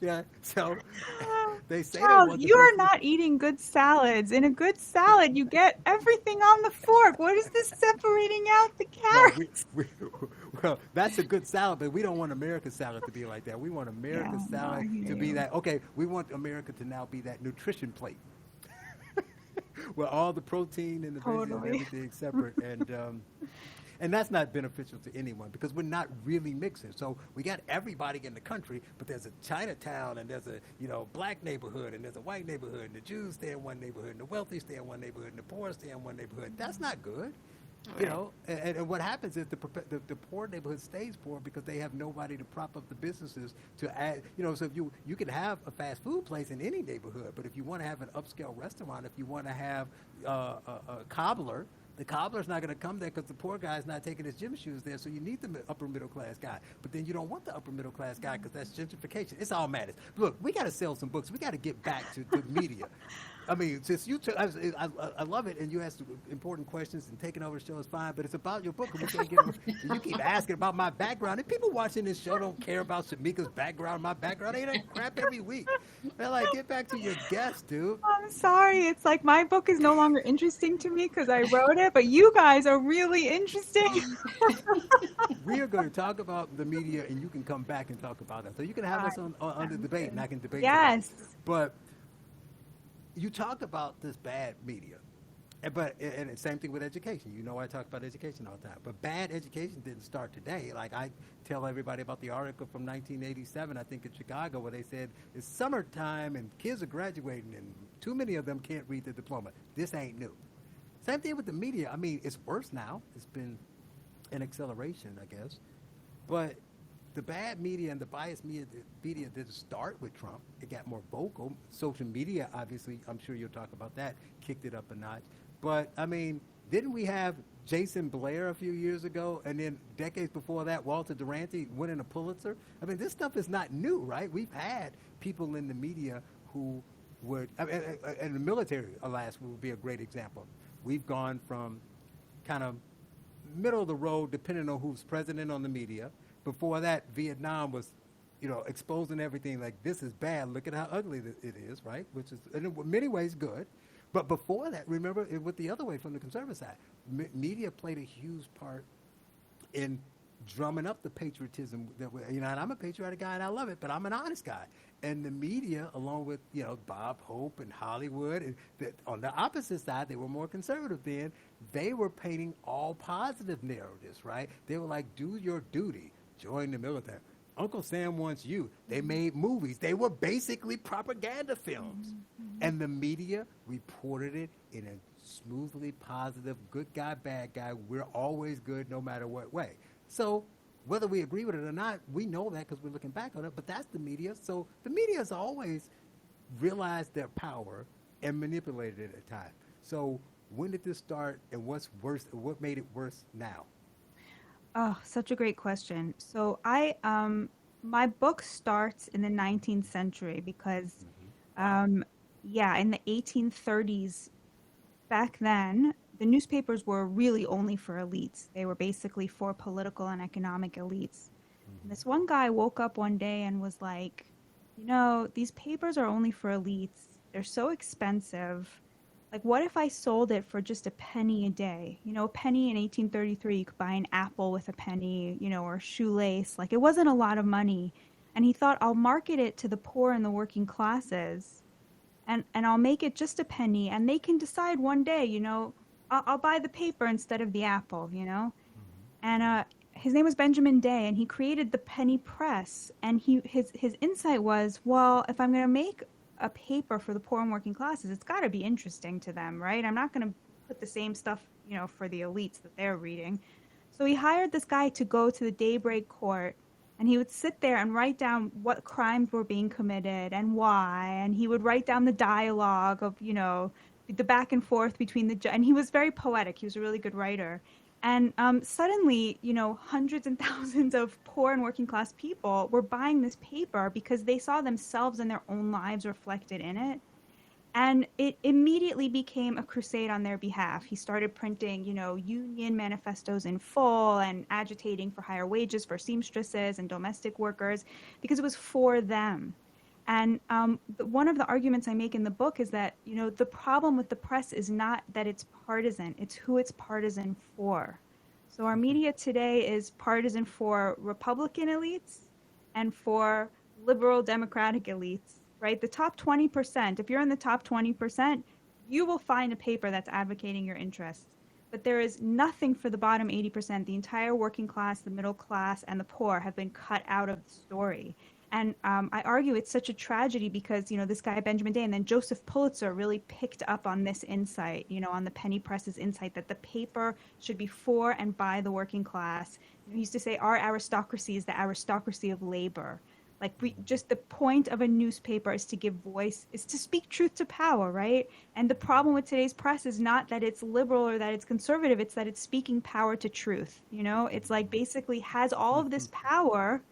Yeah, so they say Charles, you are not eating good salads. In a good salad, you get everything on the fork. What is this separating out the carrots? Well, that's a good salad, but we don't want America's salad to be like that. We want America's salad to be that. Okay, we want America to now be that nutrition plate, where all the protein and the veggies and everything is separate, and that's not beneficial to anyone because we're not really mixing. So we got everybody in the country, but there's a Chinatown and there's a black neighborhood and there's a white neighborhood, and the Jews stay in one neighborhood and the wealthy stay in one neighborhood and the poor stay in one neighborhood. That's not good. And what happens is the poor neighborhood stays poor because they have nobody to prop up the businesses to add. So if you can have a fast food place in any neighborhood, but if you want to have an upscale restaurant, if you want to have a cobbler, the cobbler's not going to come there because the poor guy's not taking his gym shoes there. So you need the upper middle class guy, but then you don't want the upper middle class guy because that's gentrification. It's all madness. Look, we got to sell some books. We got to get back to the media. I mean, since you took, I love it, and you asked important questions, and taking over the show is fine, but it's about your book, and we can't get. You keep asking about my background, and people watching this show don't care about Shemeka's background, my background. They ain't crap every week. They're like, get back to your guest, dude. I'm sorry. It's like my book is no longer interesting to me because I wrote it, but you guys are really interesting. We are going to talk about the media, and you can come back and talk about it. So you can have us on the debate, and I can debate. Yes. But you talk about this bad media, and the same thing with education. I talk about education all the time, but bad education didn't start today. Like I tell everybody about the article from 1987, I think in Chicago, where they said it's summertime and kids are graduating and too many of them can't read the diploma. This ain't new. Same thing with the media. I mean, it's worse now. It's been an acceleration, I guess, but the bad media and the biased media didn't start with Trump. It got more vocal. Social media, obviously, I'm sure you'll talk about that, kicked it up a notch. But, I mean, didn't we have Jason Blair a few years ago, and then decades before that, Walter Duranty winning a Pulitzer? I mean, this stuff is not new, right? We've had people in the media who would, and the military, alas, would be a great example. We've gone from kind of middle of the road, depending on who's president on the media. Before that, Vietnam was, exposing everything like this is bad. Look at how ugly it is, right? Which is in many ways good. But before that, remember, it went the other way from the conservative side. Media played a huge part in drumming up the patriotism that and I'm a patriotic guy and I love it, but I'm an honest guy. And the media, along with Bob Hope and Hollywood, and on the opposite side, they were more conservative then. They were painting all positive narratives, right? They were like, do your duty, join the military. Uncle Sam wants you. They made movies. They were basically propaganda films. Mm-hmm. And the media reported it in a smoothly positive, good guy, bad guy. We're always good no matter what way. So Whether we agree with it or not, we know that because we're looking back on it. But that's the media. So the media has always realized their power and manipulated it at times. So when did this start, and what's worse? What made it worse now? Oh, such a great question. So my book starts in the 19th century because, um, yeah, in the 1830s, back then, the newspapers were really only for elites. They were basically for political and economic elites. And this one guy woke up one day and was like, these papers are only for elites. They're so expensive. Like, what if I sold it for just a penny a day? A penny in 1833, you could buy an apple with a penny, or a shoelace. Like, it wasn't a lot of money. And he thought, I'll market it to the poor and the working classes, and I'll make it just a penny, and they can decide one day, I'll buy the paper instead of the apple. And his name was Benjamin Day, and he created the penny press. And his insight was, well, if I'm going to make a paper for the poor and working classes, it's got to be interesting to them, right? I'm not going to put the same stuff, for the elites that they're reading. So he hired this guy to go to the daybreak court, and he would sit there and write down what crimes were being committed and why, and he would write down the dialogue of, the back and forth between and he was very poetic. He was a really good writer. And suddenly, hundreds and thousands of poor and working class people were buying this paper because they saw themselves and their own lives reflected in it. And it immediately became a crusade on their behalf. He started printing, union manifestos in full and agitating for higher wages for seamstresses and domestic workers because it was for them. And one of the arguments I make in the book is that, the problem with the press is not that it's partisan, it's who it's partisan for. So our media today is partisan for Republican elites and for liberal Democratic elites, right? The top 20%, if you're in the top 20%, you will find a paper that's advocating your interests. But there is nothing for the bottom 80%. The entire working class, the middle class, and the poor have been cut out of the story. And I argue it's such a tragedy because, this guy, Benjamin Day, and then Joseph Pulitzer really picked up on this insight, on the penny press's insight that the paper should be for and by the working class. He used to say our aristocracy is the aristocracy of labor. Like, just the point of a newspaper is to give voice, is to speak truth to power, right? And the problem with today's press is not that it's liberal or that it's conservative, it's that it's speaking power to truth. It's like basically has all of this power,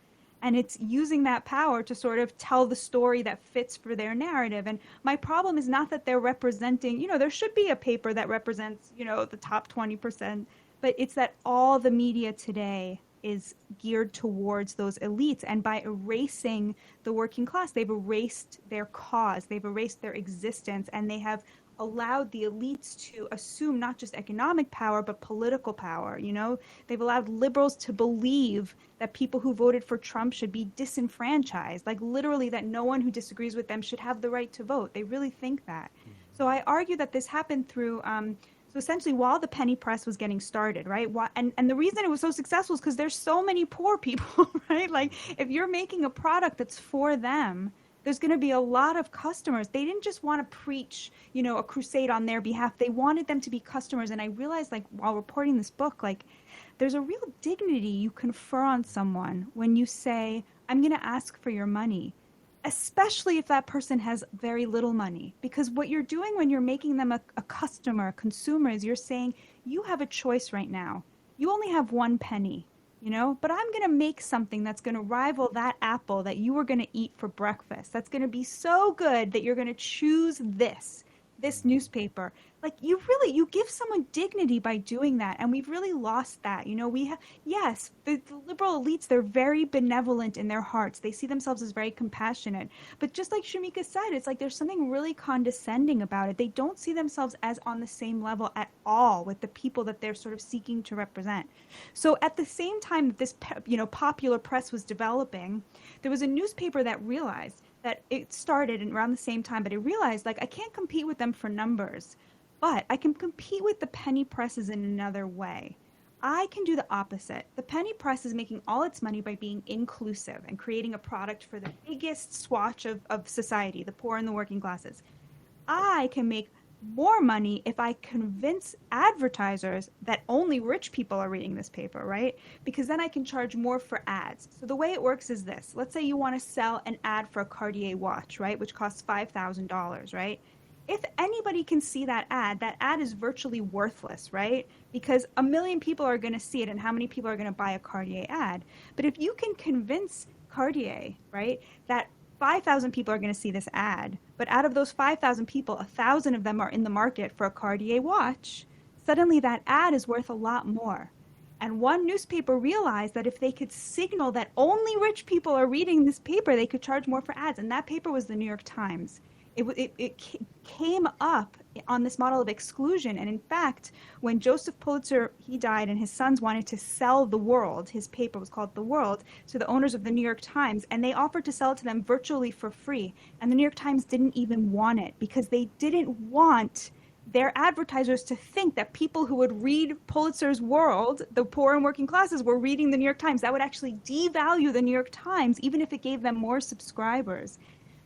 and it's using that power to sort of tell the story that fits for their narrative. And my problem is not that they're representing, there should be a paper that represents, the top 20%, but it's that all the media today is geared towards those elites. And by erasing the working class, they've erased their cause, they've erased their existence, and they have allowed the elites to assume not just economic power, but political power. They've allowed liberals to believe that people who voted for Trump should be disenfranchised, like literally that no one who disagrees with them should have the right to vote. They really think that. So I argue that this happened through, so essentially while the penny press was getting started, right? And the reason it was so successful is because there's so many poor people, right? Like if you're making a product that's for them, there's going to be a lot of customers. They didn't just want to preach, a crusade on their behalf. They wanted them to be customers. And I realized, like, while reporting this book, like, there's a real dignity you confer on someone when you say, I'm going to ask for your money, especially if that person has very little money. Because what you're doing when you're making them a customer, a consumer, is you're saying, you have a choice right now. You only have one penny. But I'm going to make something that's going to rival that apple that you were going to eat for breakfast. That's going to be so good that you're going to choose this newspaper. Like you give someone dignity by doing that. And we've really lost that. Yes, the liberal elites, they're very benevolent in their hearts. They see themselves as very compassionate. But just like Shemeka said, it's like there's something really condescending about it. They don't see themselves as on the same level at all with the people that they're sort of seeking to represent. So at the same time that this, popular press was developing, there was a newspaper that realized that it started around the same time, but it realized, like, I can't compete with them for numbers, but I can compete with the penny presses in another way. I can do the opposite. The penny press is making all its money by being inclusive and creating a product for the biggest swatch of society, the poor and the working classes. I can make more money if I convince advertisers that only rich people are reading this paper, right? Because then I can charge more for ads. So the way it works is this. Let's say you want to sell an ad for a Cartier watch, right? Which costs $5,000, right? If anybody can see that ad is virtually worthless, right? Because a million people are going to see it, and how many people are going to buy a Cartier ad? But if you can convince Cartier, right, that 5,000 people are going to see this ad, but out of those 5,000 people, 1,000 of them are in the market for a Cartier watch, suddenly that ad is worth a lot more. And one newspaper realized that if they could signal that only rich people are reading this paper, they could charge more for ads. And that paper was the New York Times. It came up on this model of exclusion. And in fact, when Joseph Pulitzer, he died, and his sons wanted to sell The World, his paper was called The World, to the owners of the New York Times, and they offered to sell it to them virtually for free. And the New York Times didn't even want it because they didn't want their advertisers to think that people who would read Pulitzer's World, the poor and working classes, were reading the New York Times. That would actually devalue the New York Times, even if it gave them more subscribers.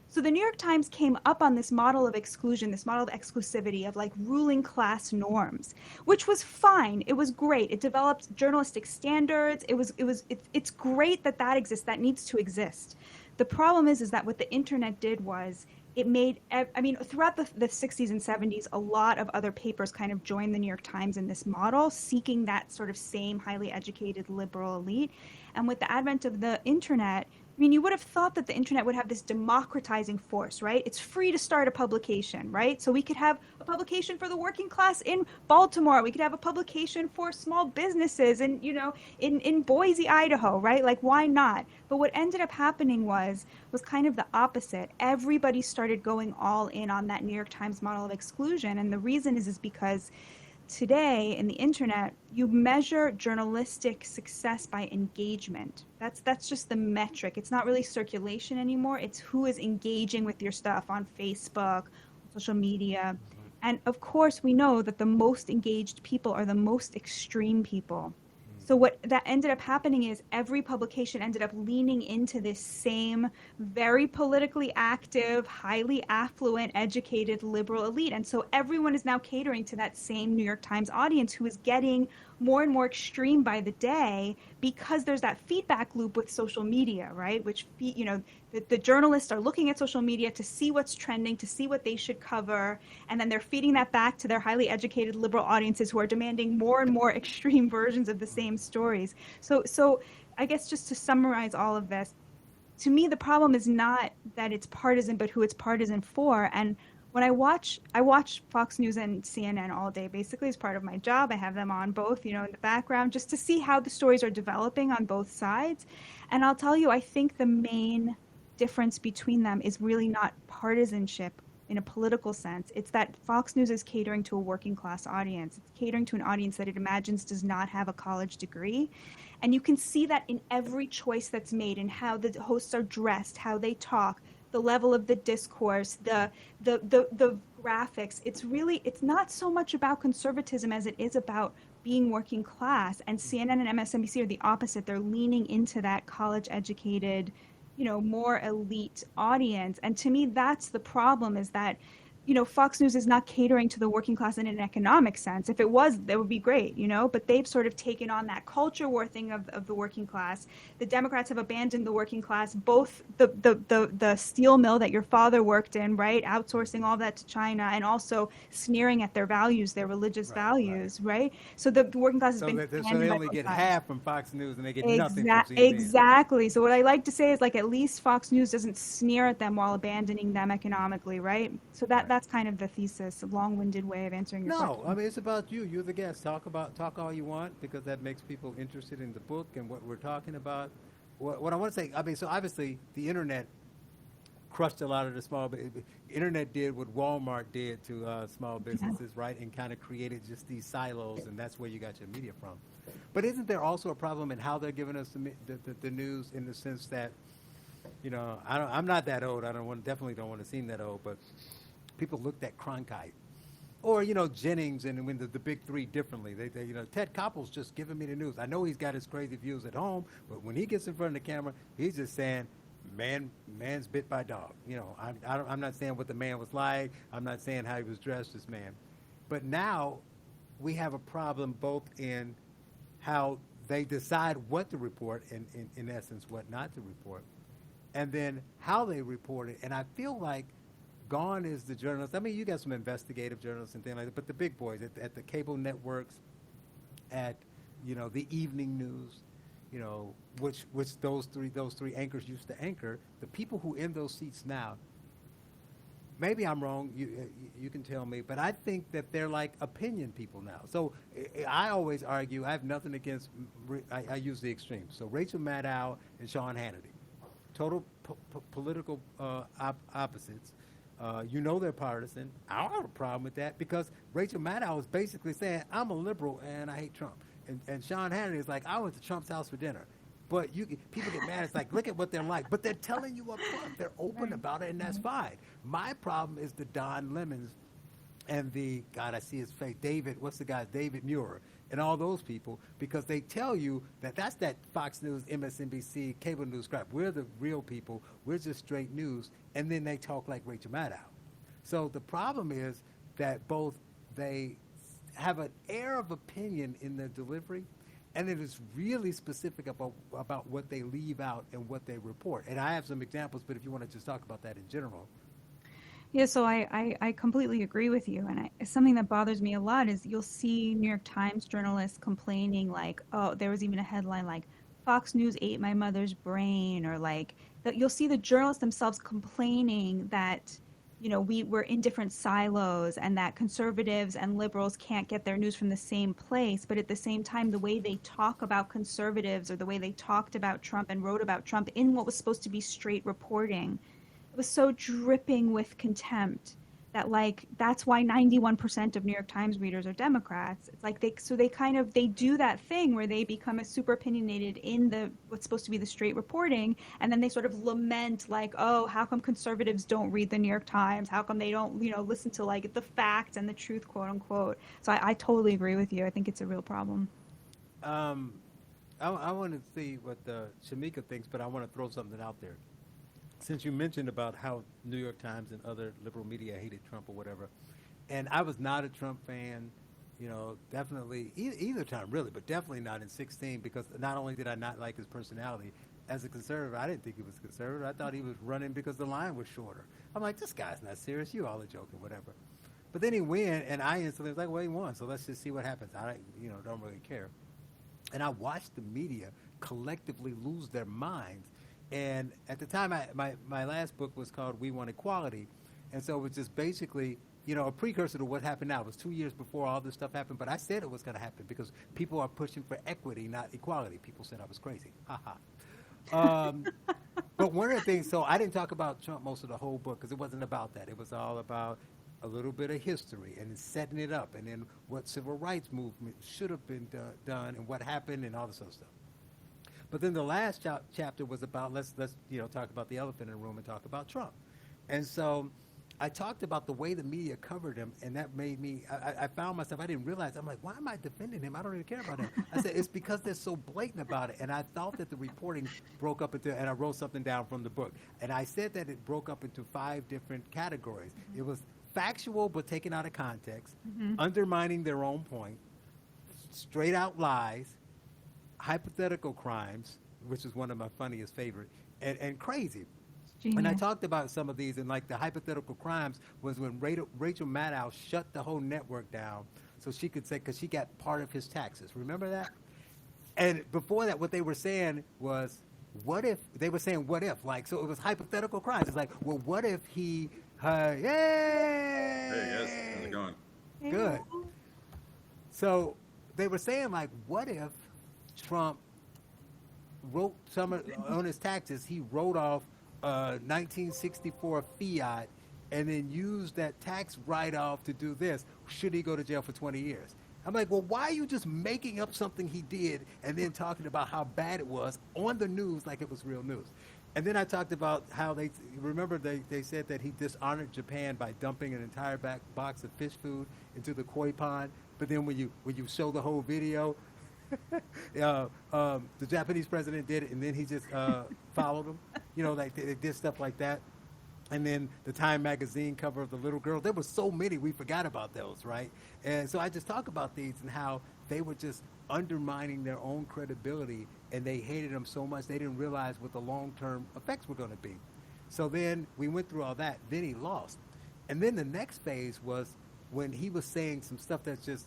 So the New York Times came up on this model of exclusion, this model of exclusivity, of like ruling class norms, which was fine. It was great. It developed journalistic standards. It's great that that exists. That needs to exist. The problem is that what the internet did was it made, I mean, throughout the 60s and 70s, a lot of other papers kind of joined the New York Times in this model, seeking that sort of same highly educated liberal elite. And with the advent of the internet, I mean, you would have thought that the internet would have this democratizing force, right? It's free to start a publication, right? So we could have a publication for the working class in Baltimore. We could have a publication for small businesses and, you know, in Boise, Idaho, right? Like, why not? But what ended up happening was kind of the opposite. Everybody started going all in on that New York Times model of exclusion. And the reason is because today in the internet, you measure journalistic success by engagement. That's just the metric. It's not really circulation anymore. It's who is engaging with your stuff on Facebook, social media. And of course, we know that the most engaged people are the most extreme people. So what that ended up happening is every publication ended up leaning into this same very politically active, highly affluent, educated liberal elite. And so everyone is now catering to that same New York Times audience who is getting more and more extreme by the day because there's that feedback loop with social media, right? Which, you know, the journalists are looking at social media to see what's trending, to see what they should cover, and then they're feeding that back to their highly educated liberal audiences who are demanding more and more extreme versions of the same stories. So I guess just to summarize all of this, to me, the problem is not that it's partisan, but who it's partisan for. And when I watch Fox News and CNN all day, basically as part of my job. I have them on both, you know, in the background, just to see how the stories are developing on both sides. And I'll tell you, I think the main difference between them is really not partisanship in a political sense. It's that Fox News is catering to a working class audience. It's catering to an audience that it imagines does not have a college degree. And you can see that in every choice that's made, in how the hosts are dressed, how they talk, the level of the discourse, the graphics. It's not so much about conservatism as it is about being working class. And CNN and MSNBC are the opposite. They're leaning into that college educated, you know, more elite audience. And to me, that's the problem, is that, you know, Fox News is not catering to the working class in an economic sense. If it was, that would be great, you know, but they've sort of taken on that culture war thing of the working class. The Democrats have abandoned the working class, both the steel mill that your father worked in, right, outsourcing all that to China, and also sneering at their values, their religious values, right? So the working class has So been so they only get half from Fox News and they get nothing from CNN. Exactly. So what I like to say is, like, at least Fox News doesn't sneer at them while abandoning them economically, right? So that's kind of the thesis, a long-winded way of answering your question. No, I mean, it's about you. You're the guest. Talk all you want, because that makes people interested in the book and what we're talking about. What I want to say, I mean, so obviously the internet crushed a lot of the small. Internet did what Walmart did to small businesses, right, and kind of created just these silos, and that's where you got your media from. But isn't there also a problem in how they're giving us the news, in the sense that, you know, I'm not that old. Definitely don't want to seem that old, but people looked at Cronkite or, you know, Jennings and when the big three differently. They you know, Ted Koppel's just giving me the news. I know he's got his crazy views at home, but when he gets in front of the camera, he's just saying, man's bit by dog. I'm not saying what the man was like. I'm not saying how he was dressed, this man. But now we have a problem both in how they decide what to report, and in essence, what not to report, and then how they report it. And I feel like gone is the journalist. I mean, you got some investigative journalists and things like that, but the big boys at the cable networks, at the evening news, which those three anchors used to anchor. The people who in those seats now, maybe I'm wrong. You can tell me, but I think that they're like opinion people now. So I always argue. I have nothing against. I use the extremes. So Rachel Maddow and Sean Hannity, total political opposites. They're partisan. I don't have a problem with that because Rachel Maddow is basically saying I'm a liberal and I hate Trump, and Sean Hannity is like I went to Trump's house for dinner. But people get mad. It's like, look at what they're like. But they're telling you up front. They're open about it, and that's fine. My problem is the Don Lemons and God, I see his face, what's the guy, David Muir, and all those people, because they tell you that's that Fox News, MSNBC, cable news crap. We're the real people. We're just straight news. And then they talk like Rachel Maddow. So the problem is that both they have an air of opinion in their delivery, and it is really specific about what they leave out and what they report. And I have some examples, but if you want to just talk about that in general. Yeah, so I completely agree with you. And something that bothers me a lot is you'll see New York Times journalists complaining like, oh, there was even a headline like, Fox News ate my mother's brain, or like, you'll see the journalists themselves complaining that, we're in different silos and that conservatives and liberals can't get their news from the same place. But at the same time, the way they talk about conservatives or the way they talked about Trump and wrote about Trump in what was supposed to be straight reporting, it was so dripping with contempt that that's why 91% of New York Times readers are Democrats. It's like they do that thing where they become a super opinionated in what's supposed to be the straight reporting, and then they sort of lament like, oh, how come conservatives don't read the New York Times? How come they don't listen to the facts and the truth, quote unquote? So I totally agree with you. I think it's a real problem. I want to see what Shemeka thinks, but I want to throw something out there. Since you mentioned about how New York Times and other liberal media hated Trump or whatever, and I was not a Trump fan, definitely either time really, but definitely not in 2016, because not only did I not like his personality, as a conservative, I didn't think he was conservative. I thought he was running because the line was shorter. I'm like, this guy's not serious. You all are joking, whatever. But then he win, and I instantly was like, well, he won, so let's just see what happens. I don't really care. And I watched the media collectively lose their minds. And at the time, my last book was called We Want Equality. And so it was just basically, a precursor to what happened now. It was 2 years before all this stuff happened, but I said it was going to happen because people are pushing for equity, not equality. People said I was crazy. Ha ha. But one of the things, so I didn't talk about Trump most of the whole book because it wasn't about that. It was all about a little bit of history and setting it up, and then what civil rights movement should have been done and what happened and all this other stuff. But then the last chapter was about let's talk about the elephant in the room and talk about Trump. And so I talked about the way the media covered him, and that made me, I found myself, I didn't realize, I'm like, why am I defending him? I don't even care about him. I said, it's because they're so blatant about it. And I thought that the reporting broke up into, and I wrote something down from the book. And I said that it broke up into 5 different categories. Mm-hmm. It was factual but taken out of context, undermining their own point, straight out lies, hypothetical crimes, which is one of my funniest favorite, and crazy. Genius. And I talked about some of these, and like the hypothetical crimes was when Rachel Maddow shut the whole network down so she could say, because she got part of his taxes. Remember that? And before that, what they were saying was, what if, they were saying what if, like, so it was hypothetical crimes. It's like, well, what if he, yay! Hey, yes, how's it going? Good. So they were saying, like, what if Trump wrote on his taxes, he wrote off 1964 fiat and then used that tax write-off to do this. Should he go to jail for 20 years? I'm like, well, why are you just making up something he did and then talking about how bad it was on the news like it was real news? And then I talked about how they said that he dishonored Japan by dumping an entire box of fish food into the koi pond. But then when you show the whole video, the Japanese president did it, and then he just followed him. Like they did stuff like that. And then the Time magazine cover of the little girl. There were so many, we forgot about those, right? And so I just talk about these and how they were just undermining their own credibility, and they hated them so much they didn't realize what the long-term effects were going to be. So then we went through all that. Then he lost. And then the next phase was when he was saying some stuff that's just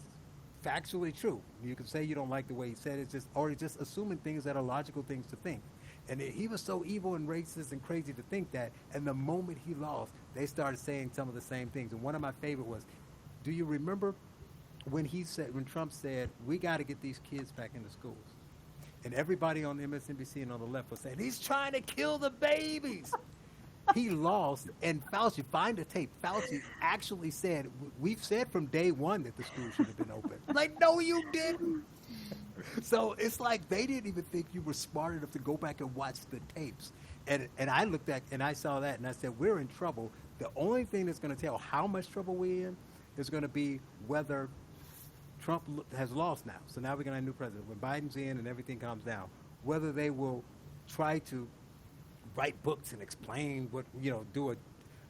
factually true. You can say you don't like the way he said it, or just assuming things that are logical things to think. And he was so evil and racist and crazy to think that. And the moment he lost, they started saying some of the same things. And one of my favorite was, do you remember when Trump said, we got to get these kids back into schools? And everybody on MSNBC and on the left was saying, he's trying to kill the babies. He lost, and Fauci, find the tape. Fauci actually said, we've said from day one that the school should have been open. Like, no, you didn't. So it's like they didn't even think you were smart enough to go back and watch the tapes. And I looked at, and I saw that, and I said, we're in trouble. The only thing that's going to tell how much trouble we're in is going to be whether Trump has lost now. So now we're going to have a new president. When Biden's in and everything calms down, whether they will try to write books and explain what, do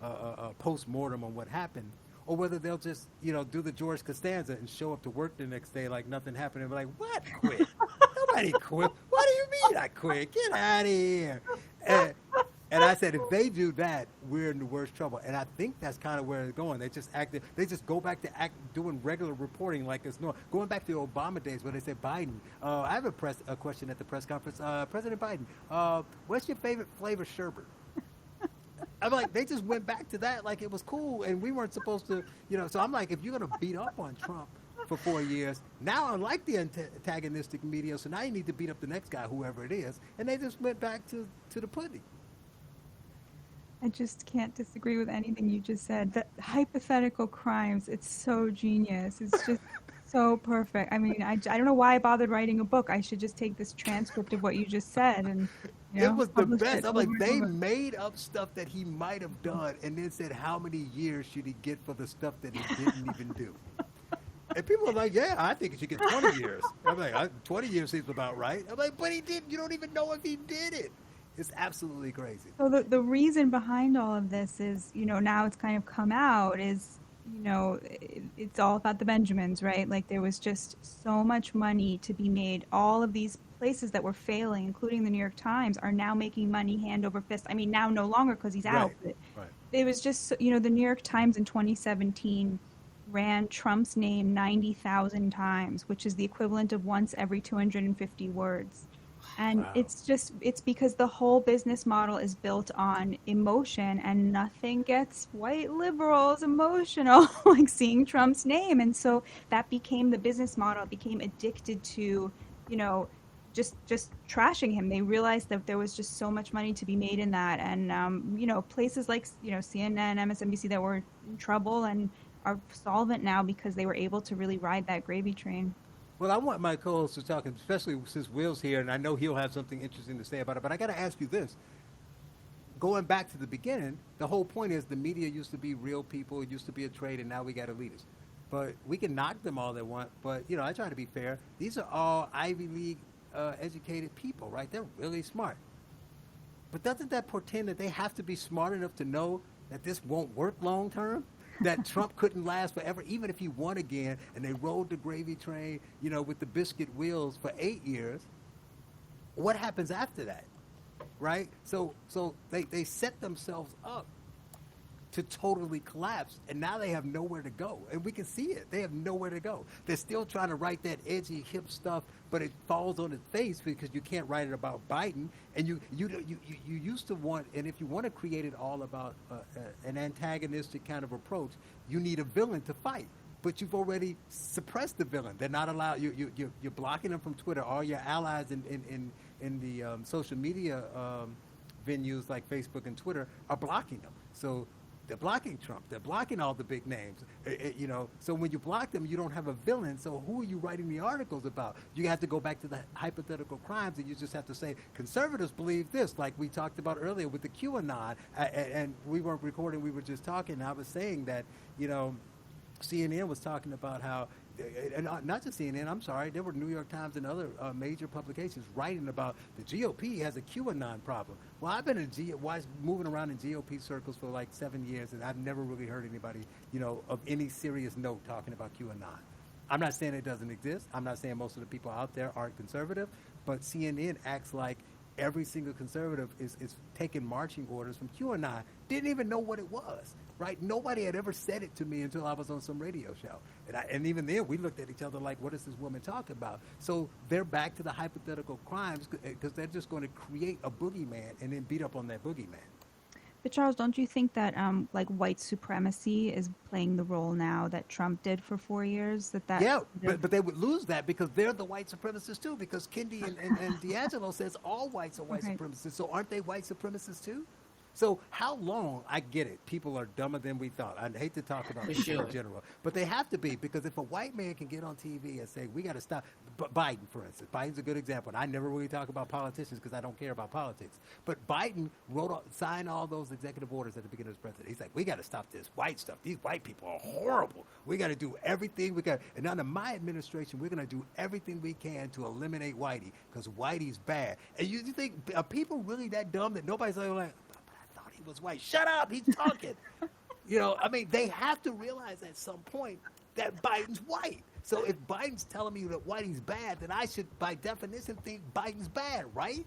a post-mortem on what happened, or whether they'll just, do the George Costanza and show up to work the next day like nothing happened and be like, what? Quit? Nobody quit. What do you mean I quit? Get out of here. And I said, if they do that, we're in the worst trouble. And I think that's kind of where it's going. They just go back to doing regular reporting like it's normal. Going back to the Obama days where they said, Biden, I have a question at the press conference. President Biden, what's your favorite flavor sherbet? I'm like, they just went back to that like it was cool, and we weren't supposed to, So I'm like, if you're going to beat up on Trump for 4 years, now I like the antagonistic media, so now you need to beat up the next guy, whoever it is. And they just went back to the pudding. I just can't disagree with anything you just said. The hypothetical crimes, it's so genius. It's just so perfect. I mean, I don't know why I bothered writing a book. I should just take this transcript of what you just said and it was the best. I'm like, they made up stuff that he might have done and then said how many years should he get for the stuff that he didn't even do. And people are like, yeah, I think he should get 20 years. I'm like, 20 years seems about right. I'm like, but he didn't. You don't even know if he did it. It's absolutely crazy. So the reason behind all of this is, now it's kind of come out is, it's all about the Benjamins, right? Like there was just so much money to be made. All of these places that were failing, including the New York Times, are now making money hand over fist. I mean, now no longer because he's out. But it was just, the New York Times in 2017 ran Trump's name 90,000 times, which is the equivalent of once every 250 words. And it's because the whole business model is built on emotion, and nothing gets white liberals emotional like seeing Trump's name. And so that became the business model. It became addicted to, just trashing him. They realized that there was just so much money to be made in that. And, places like, CNN, MSNBC that were in trouble and are solvent now because they were able to really ride that gravy train. Well, I want my co-host to talk, especially since Will's here, and I know he'll have something interesting to say about it, but I got to ask you this. Going back to the beginning, the whole point is the media used to be real people, it used to be a trade, and now we got elitists. But we can knock them all they want, but, I try to be fair. These are all Ivy League educated people, right? They're really smart. But doesn't that portend that they have to be smart enough to know that this won't work long term? That Trump couldn't last forever, even if he won again, and they rode the gravy train, with the biscuit wheels for 8 years. What happens after that, right? So they set themselves up to totally collapse, and now they have nowhere to go, and we can see it. They have nowhere to go. They're still trying to write that edgy, hip stuff, but it falls on its face because you can't write it about Biden, and you used to want, and if you want to create it all about an antagonistic kind of approach, you need a villain to fight. But you've already suppressed the villain. They're not allowed. You're blocking them from Twitter. All your allies in the social media venues like Facebook and Twitter are blocking them. So they're blocking Trump. They're blocking all the big names. So when you block them, you don't have a villain. So who are you writing the articles about? You have to go back to the hypothetical crimes, and you just have to say conservatives believe this, like we talked about earlier with the QAnon. And we weren't recording. We were just talking. And I was saying that CNN was talking about how and not just CNN, I'm sorry, there were New York Times and other major publications writing about the GOP has a QAnon problem. Well, I've been moving around in GOP circles for like 7 years, and I've never really heard anybody, of any serious note talking about QAnon. I'm not saying it doesn't exist. I'm not saying most of the people out there aren't conservative, but CNN acts like every single conservative is taking marching orders from QAnon. Didn't even know what it was, right? Nobody had ever said it to me until I was on some radio show. And even then, we looked at each other like, what is this woman talking about? So they're back to the hypothetical crimes because they're just going to create a boogeyman and then beat up on that boogeyman. But Charles, don't you think that like white supremacy is playing the role now that Trump did for 4 years? Yeah, but they would lose that because they're the white supremacists too. Because Kendi and D'Angelo says all whites are white supremacists. So aren't they white supremacists too? So how long, I get it, people are dumber than we thought. I hate to talk about people in general, but they have to be, because if a white man can get on TV and say, we got to stop, Biden, for instance, Biden's a good example. And I never really talk about politicians because I don't care about politics. But Biden signed all those executive orders at the beginning of his presidency. He's like, we got to stop this white stuff. These white people are horrible. We got to do everything we got. And under my administration, we're going to do everything we can to eliminate whitey because whitey's bad. And you think, are people really that dumb that nobody's like, was white? Shut up, he's talking. They have to realize at some point that Biden's white. So if Biden's telling me that whitey's bad, then I should, by definition, think Biden's bad, right?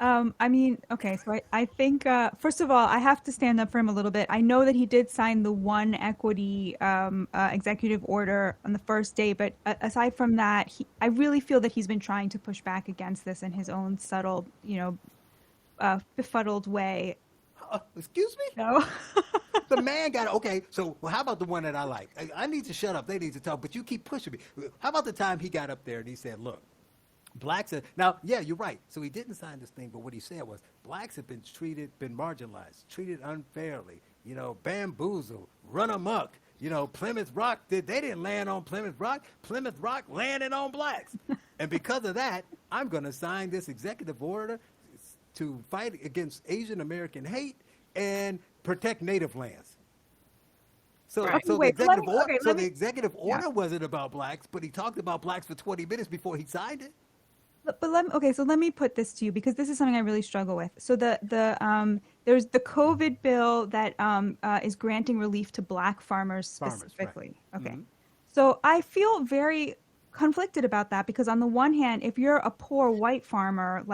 Okay, so I think, first of all, I have to stand up for him a little bit. I know that he did sign the one equity executive order on the first day, but aside from that, I really feel that he's been trying to push back against this in his own subtle, befuddled way. Excuse me? No. The man got, okay, so how about the one that I like? I need to shut up. They need to talk, but you keep pushing me. How about the time he got up there and he said, look, blacks are, now, yeah, you're right. So he didn't sign this thing, but what he said was blacks have been marginalized, treated unfairly, bamboozled, run amok. Plymouth Rock, they didn't land on Plymouth Rock. Plymouth Rock landed on blacks. And because of that, I'm going to sign this executive order to fight against Asian American hate and protect native lands. So, the executive order wasn't about blacks, but he talked about blacks for 20 minutes before he signed it. But let me put this to you, because this is something I really struggle with. So there's the COVID bill that is granting relief to black farmers specifically. Right. Okay. Mm-hmm. So I feel very conflicted about that, because on the one hand, if you're a poor white farmer,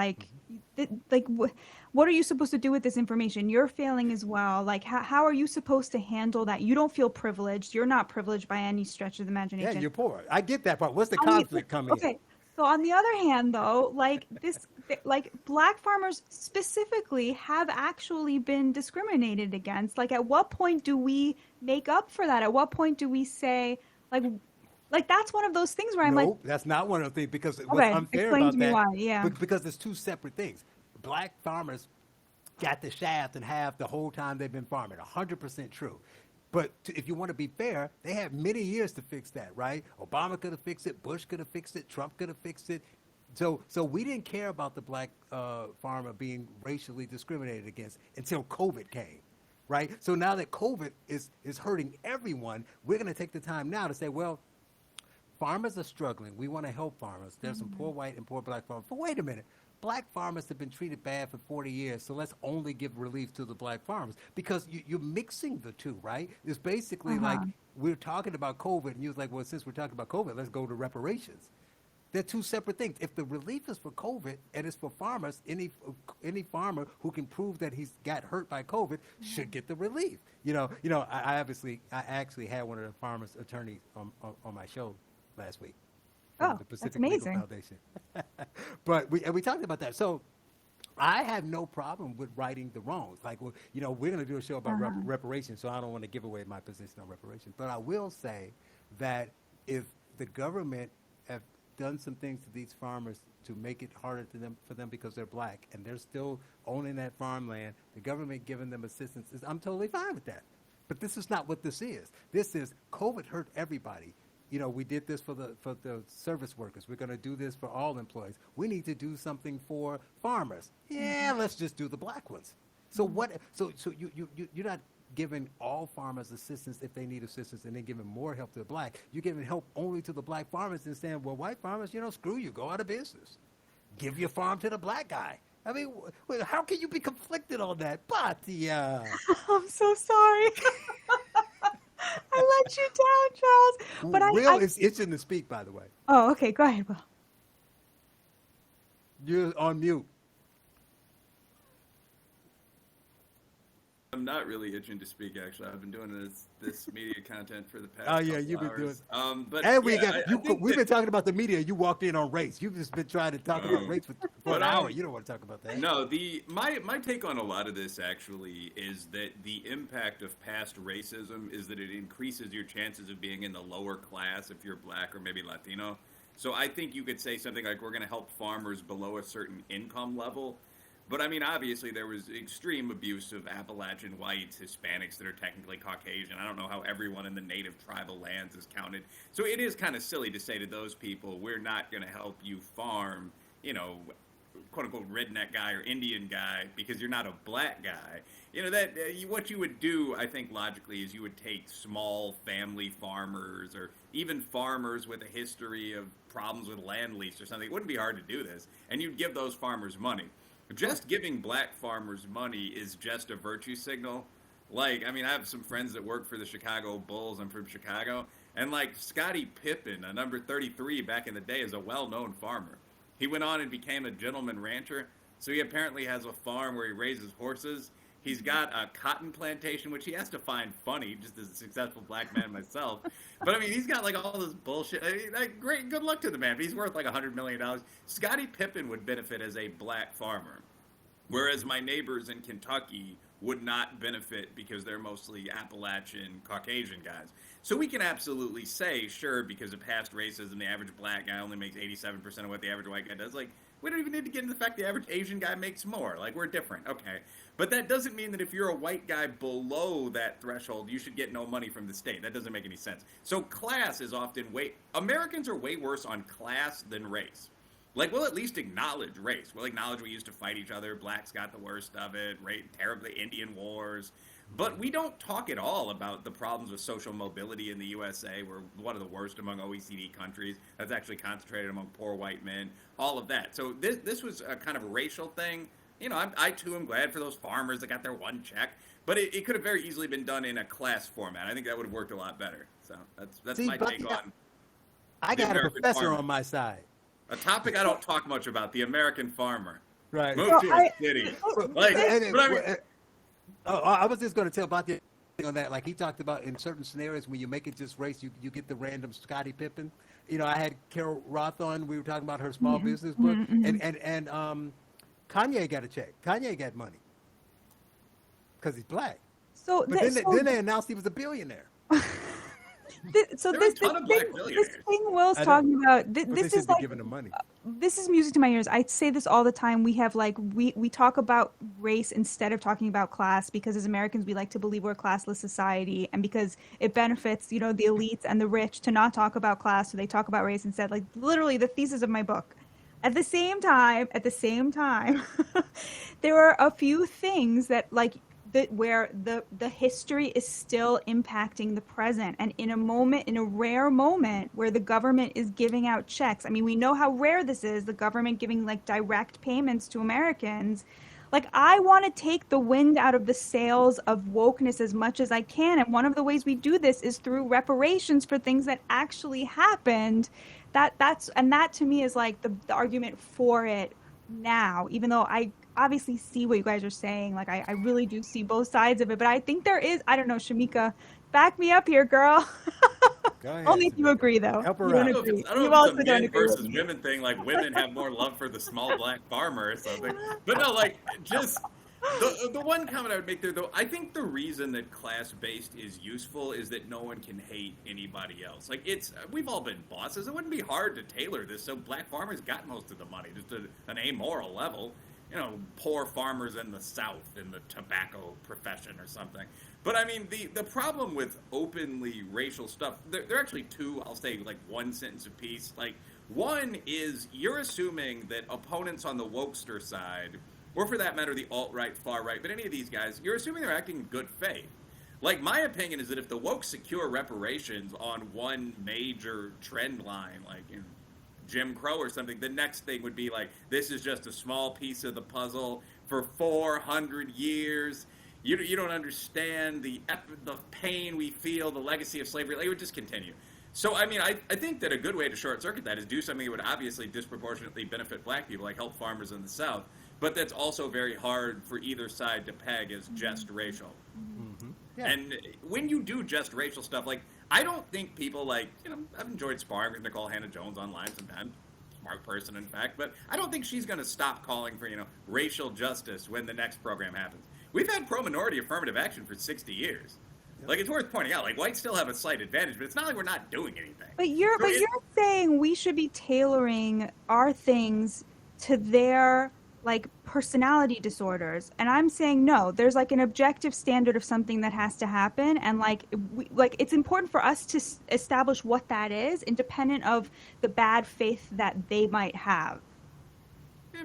what are you supposed to do with this information? You're failing as well. Like, how are you supposed to handle that? You don't feel privileged. You're not privileged by any stretch of the imagination. Yeah, you're poor. I get that part. What's the conflict coming in? Okay. So on the other hand, though, black farmers specifically have actually been discriminated against. Like, at what point do we make up for that? At what point do we say, like that's one of those things where I'm like, no, that's not one of the things, because what's unfair about that, why, yeah. Because there's two separate things. Black farmers got the shaft and half the whole time they've been farming. 100% true. But if you want to be fair, they had many years to fix that, right? Obama could have fixed it. Bush could have fixed it. Trump could have fixed it. So we didn't care about the black farmer being racially discriminated against until COVID came, right? So now that COVID is hurting everyone, we're going to take the time now to say, well, farmers are struggling. We want to help farmers. There's some poor white and poor black farmers. But wait a minute. Black farmers have been treated bad for 40 years, so let's only give relief to the black farmers. Because you're mixing the two, right? It's basically like we're talking about COVID, and you're like, well, since we're talking about COVID, let's go to reparations. They're two separate things. If the relief is for COVID and it's for farmers, any farmer who can prove that he's got hurt by COVID should get the relief. I actually had one of the farmers' attorneys on my show last week. Oh, the Pacific that's amazing. Legal Foundation. But we talked about that. So I have no problem with righting the wrongs. Like, we're going to do a show about reparations, so I don't want to give away my position on reparations. But I will say that if the government have done some things to these farmers to make it harder for them because they're black, and they're still owning that farmland, the government giving them assistance, I'm totally fine with that. But this is not what this is. This is COVID hurt everybody. We did this for the service workers. We're going to do this for all employees. We need to do something for farmers. Yeah, let's just do the black ones. So what? So you're not giving all farmers assistance if they need assistance and then giving more help to the black. You're giving help only to the black farmers and saying, well, white farmers, screw you, go out of business. Give your farm to the black guy. I mean, how can you be conflicted on that? Batya. I'm so sorry. I let you down, Charles. But Will is itching to speak, by the way. Oh, okay. Go ahead, Will. You're on mute. I'm not really itching to speak. Actually, I've been doing this media content for the past. Oh yeah, couple you've been hours. doing. But And we've been talking about the media. You walked in on race. You've just been trying to talk about race for an hour. You don't want to talk about that. No, my take on a lot of this actually is that the impact of past racism is that it increases your chances of being in the lower class if you're black or maybe Latino. So I think you could say something like, we're going to help farmers below a certain income level. But I mean, obviously, there was extreme abuse of Appalachian whites, Hispanics that are technically Caucasian. I don't know how everyone in the native tribal lands is counted. So it is kind of silly to say to those people, we're not going to help you farm, quote unquote redneck guy or Indian guy because you're not a black guy. What you would do, I think, logically, is you would take small family farmers or even farmers with a history of problems with land lease or something. It wouldn't be hard to do this. And you'd give those farmers money. Just giving black farmers money is just a virtue signal. I have some friends that work for the Chicago Bulls. I'm from Chicago. And Scottie Pippen, a number 33 back in the day, is a well-known farmer. He went on and became a gentleman rancher. So he apparently has a farm where he raises horses. He's got a cotton plantation, which he has to find funny, just as a successful black man myself. But he's got all this bullshit. Great, good luck to the man. But he's worth $100 million. Scottie Pippen would benefit as a black farmer, whereas my neighbors in Kentucky would not benefit because they're mostly Appalachian Caucasian guys. So we can absolutely say, sure, because of past racism, the average black guy only makes 87% of what the average white guy does. We don't even need to get into the fact the average Asian guy makes more. We're different. Okay. But that doesn't mean that if you're a white guy below that threshold, you should get no money from the state. That doesn't make any sense. So class is often Americans are way worse on class than race. We'll at least acknowledge race. We'll acknowledge we used to fight each other. Blacks got the worst of it. Terribly Indian wars. But we don't talk at all about the problems with social mobility in the USA. We're one of the worst among OECD countries. That's actually concentrated among poor white men. All of that. So this was a kind of a racial thing. I too am glad for those farmers that got their one check. But it could have very easily been done in a class format. I think that would have worked a lot better. So that's my take on. I got a professor on my side. A topic I don't talk much about: the American farmer. Right. Move to a city. I was just going to tell about the on that. He talked about in certain scenarios when you make it just race, you get the random Scottie Pippen. I had Carol Roth on. We were talking about her small business book, and Kanye got a check. Kanye got money because he's black. So then they announced he was a billionaire. This thing Will's talking about, this is giving him money. This is music to my ears. I say this all the time. We have we talk about race instead of talking about class because as Americans we like to believe we're a classless society, and because it benefits the elites and the rich to not talk about class, so they talk about race instead. Literally the thesis of my book. At the same time, there are a few things that where the history is still impacting the present, and in a rare moment where the government is giving out checks. We know how rare this is, the government giving direct payments to Americans. I want to take the wind out of the sails of wokeness as much as I can, and one of the ways we do this is through reparations for things that actually happened. That to me is the argument for it now, even though I obviously see what you guys are saying. I really do see both sides of it, but I think there is, I don't know, Shemeka, back me up here, girl. Ahead, Only if you agree, though. Help her you out. don't agree. I don't know if it's a men versus women thing, women have more love for the small black farmer or something. But no, just the one comment I would make there, though, I think the reason that class-based is useful is that no one can hate anybody else. We've all been bosses. It wouldn't be hard to tailor this so black farmers got most of the money, just an amoral level. Poor farmers in the South in the tobacco profession or something. But the problem with openly racial stuff, there are actually two, I'll say one sentence apiece. One is you're assuming that opponents on the wokester side, or for that matter, the alt-right, far-right, but any of these guys, you're assuming they're acting in good faith. Like, my opinion is that if the woke secure reparations on one major trend line, like in Jim Crow or something, the next thing would be like, this is just a small piece of the puzzle for 400 years. You don't understand the pain we feel, the legacy of slavery. Like, it would just continue. So, I mean, I think that a good way to short-circuit that is do something that would obviously disproportionately benefit black people, like help farmers in the South, but that's also very hard for either side to peg as just racial. Mm-hmm. Yeah. And when you do just racial stuff, like, I don't think people, like, I've enjoyed sparring with Nicole Hannah-Jones online sometimes. Smart person, in fact, but I don't think she's going to stop calling for, racial justice when the next program happens. We've had pro-minority affirmative action for 60 years. Like, it's worth pointing out, like, whites still have a slight advantage, but it's not like we're not doing anything. But you're saying we should be tailoring our things to their, like, personality disorders. And I'm saying, no, there's, like, an objective standard of something that has to happen. And, like, it's important for us to establish what that is, independent of the bad faith that they might have. Yeah.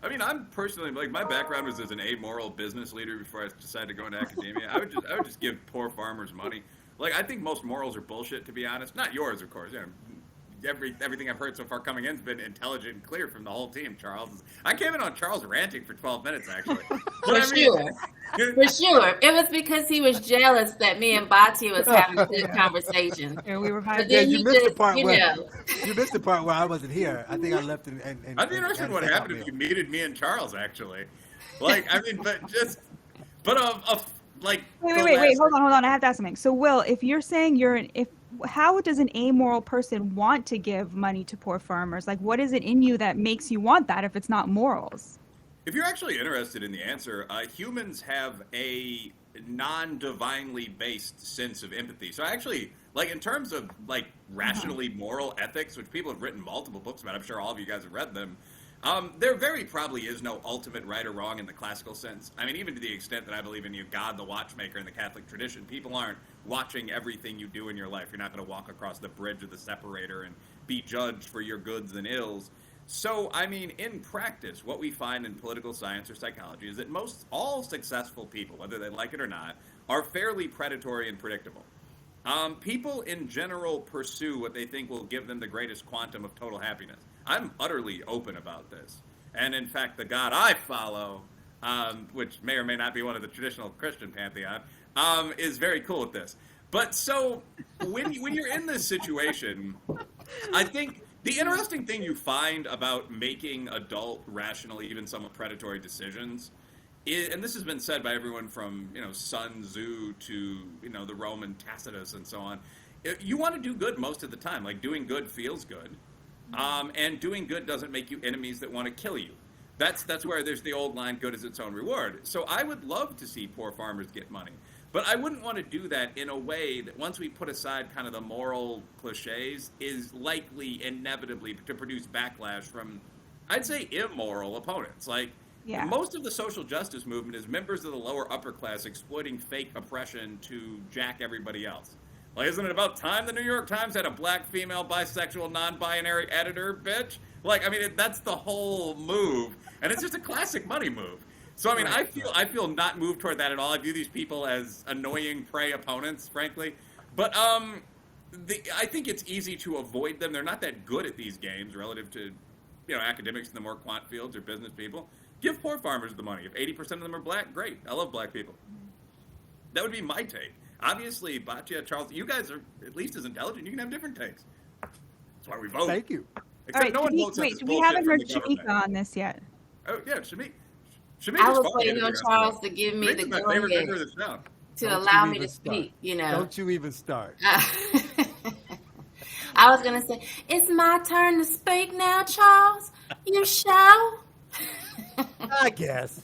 I mean, I'm personally, like, my background was as an amoral business leader before I decided to go into academia. I would just give poor farmers money. Like, I think most morals are bullshit, to be honest. Not yours, of course. Everything I've heard so far coming in has been intelligent and clear from the whole team. Charles, I came in on Charles ranting for 12 minutes, actually. For sure. It was because he was jealous that me and Batya was having a good conversation. Yeah, we were But kind then you missed the part you where know. you missed the part where I wasn't here. I think I left and I'd be interested in what happened if you meted me and Charles, actually. Like, I mean, like. Wait, hold on. I have to ask something. So, Will, if you're saying how does an amoral person want to give money to poor farmers? Like, what is it in you that makes you want that if it's not morals? If you're actually interested in the answer, humans have a non-divinely based sense of empathy. So actually, like, in terms of, like, rationally moral ethics, which people have written multiple books about, I'm sure all of you guys have read them, there very probably is no ultimate right or wrong in the classical sense. I mean, even to the extent that I believe in God the watchmaker in the Catholic tradition, people aren't watching everything you do in your life. You're not going to walk across the bridge of the separator and be judged for your goods and ills. So, I mean, in practice, what we find in political science or psychology is that all successful people, whether they like it or not, are fairly predatory and predictable. People in general pursue what they think will give them the greatest quantum of total happiness. I'm utterly open about this. And in fact, the God I follow, which may or may not be one of the traditional Christian pantheon, is very cool with this. But so when you're in this situation, I think the interesting thing you find about making adult, rational, even somewhat predatory decisions is, and this has been said by everyone from, Sun Tzu to, the Roman Tacitus and so on, you want to do good most of the time. Like, doing good feels good. And doing good doesn't make you enemies that want to kill you. That's where there's the old line, good is its own reward. So I would love to see poor farmers get money. But I wouldn't want to do that in a way that, once we put aside kind of the moral cliches, is likely inevitably to produce backlash from, I'd say, immoral opponents. Like, most of the social justice movement is members of the lower upper class exploiting fake oppression to jack everybody else. Like, isn't it about time the New York Times had a black, female, bisexual, non-binary editor, bitch? Like, I mean, that's the whole move, and it's just a classic money move. So, I mean, I feel not moved toward that at all. I view these people as annoying prey opponents, frankly. But I think it's easy to avoid them. They're not that good at these games relative to, academics in the more quant fields or business people. Give poor farmers the money. If 80% of them are black, great. I love black people. That would be my take. Obviously, Batya, Charles, you guys are at least as intelligent. You can have different takes. That's why we vote. Thank you. Except no one votes on this we bullshit haven't from heard the government. Shemeka on this yet. Oh, yeah, Shemeka. I was waiting on Charles to give me the my go favorite ahead member of the show. to Don't allow you me to even start. speak, Don't you even start. I was going to say, it's my turn to speak now, Charles. You shall. I guess.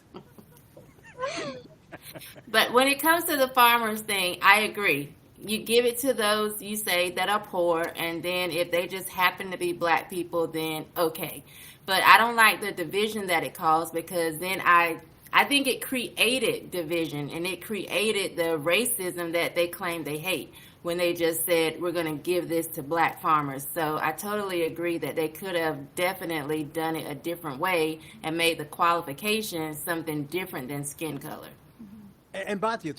But when it comes to the farmers thing, I agree. You give it to those, you say, that are poor, and then if they just happen to be black people, then okay. But I don't like the division that it caused, because then I think it created division, and it created the racism that they claim they hate when they just said, we're going to give this to black farmers. So I totally agree that they could have definitely done it a different way and made the qualifications something different than skin color. And Batya,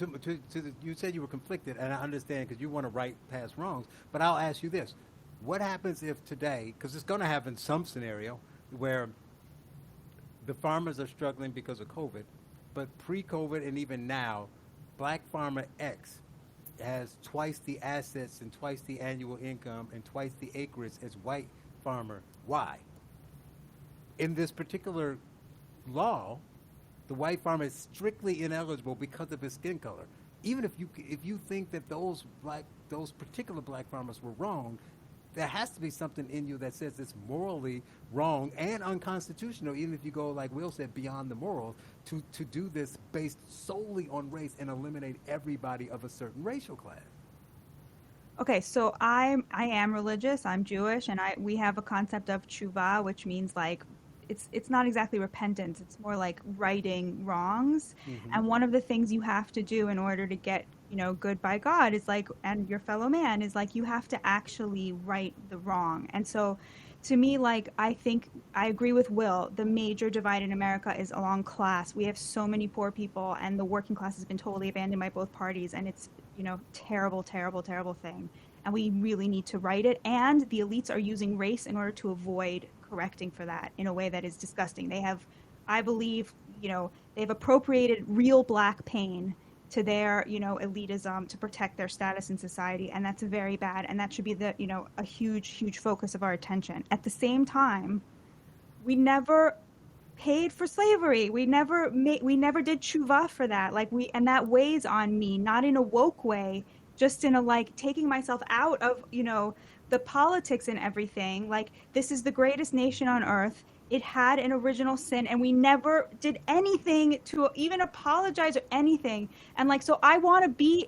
you said you were conflicted, and I understand because you want to right past wrongs. But I'll ask you this: what happens if today, because it's going to happen some scenario where the farmers are struggling because of COVID, but pre-COVID and even now, black farmer X has twice the assets and twice the annual income and twice the acreage as white farmer Y. In this particular law, the white farmer is strictly ineligible because of his skin color. Even if you think that those particular black farmers were wrong, there has to be something in you that says it's morally wrong and unconstitutional, even if you go, like Will said, beyond the morals, to do this based solely on race and eliminate everybody of a certain racial class. Okay, so I am religious. I'm Jewish, and we have a concept of tshuva, which means like it's not exactly repentance. It's more like righting wrongs. Mm-hmm. And one of the things you have to do in order to get good by God is like, and your fellow man is like, you have to actually right the wrong. And so to me, like, I think I agree with Will. The major divide in America is along class. We have so many poor people, and the working class has been totally abandoned by both parties. And it's, terrible, terrible, terrible thing. And we really need to right it. And the elites are using race in order to avoid correcting for that in a way that is disgusting. They have, I believe, they've appropriated real black pain to their, elitism to protect their status in society. And that's very bad. And that should be a huge, huge focus of our attention. At the same time, we never paid for slavery. We never did tshuva for that. And that weighs on me, not in a woke way, just in a taking myself out of, the politics and everything. Like, this is the greatest nation on earth. It had an original sin, and we never did anything to even apologize or anything. And so I want to be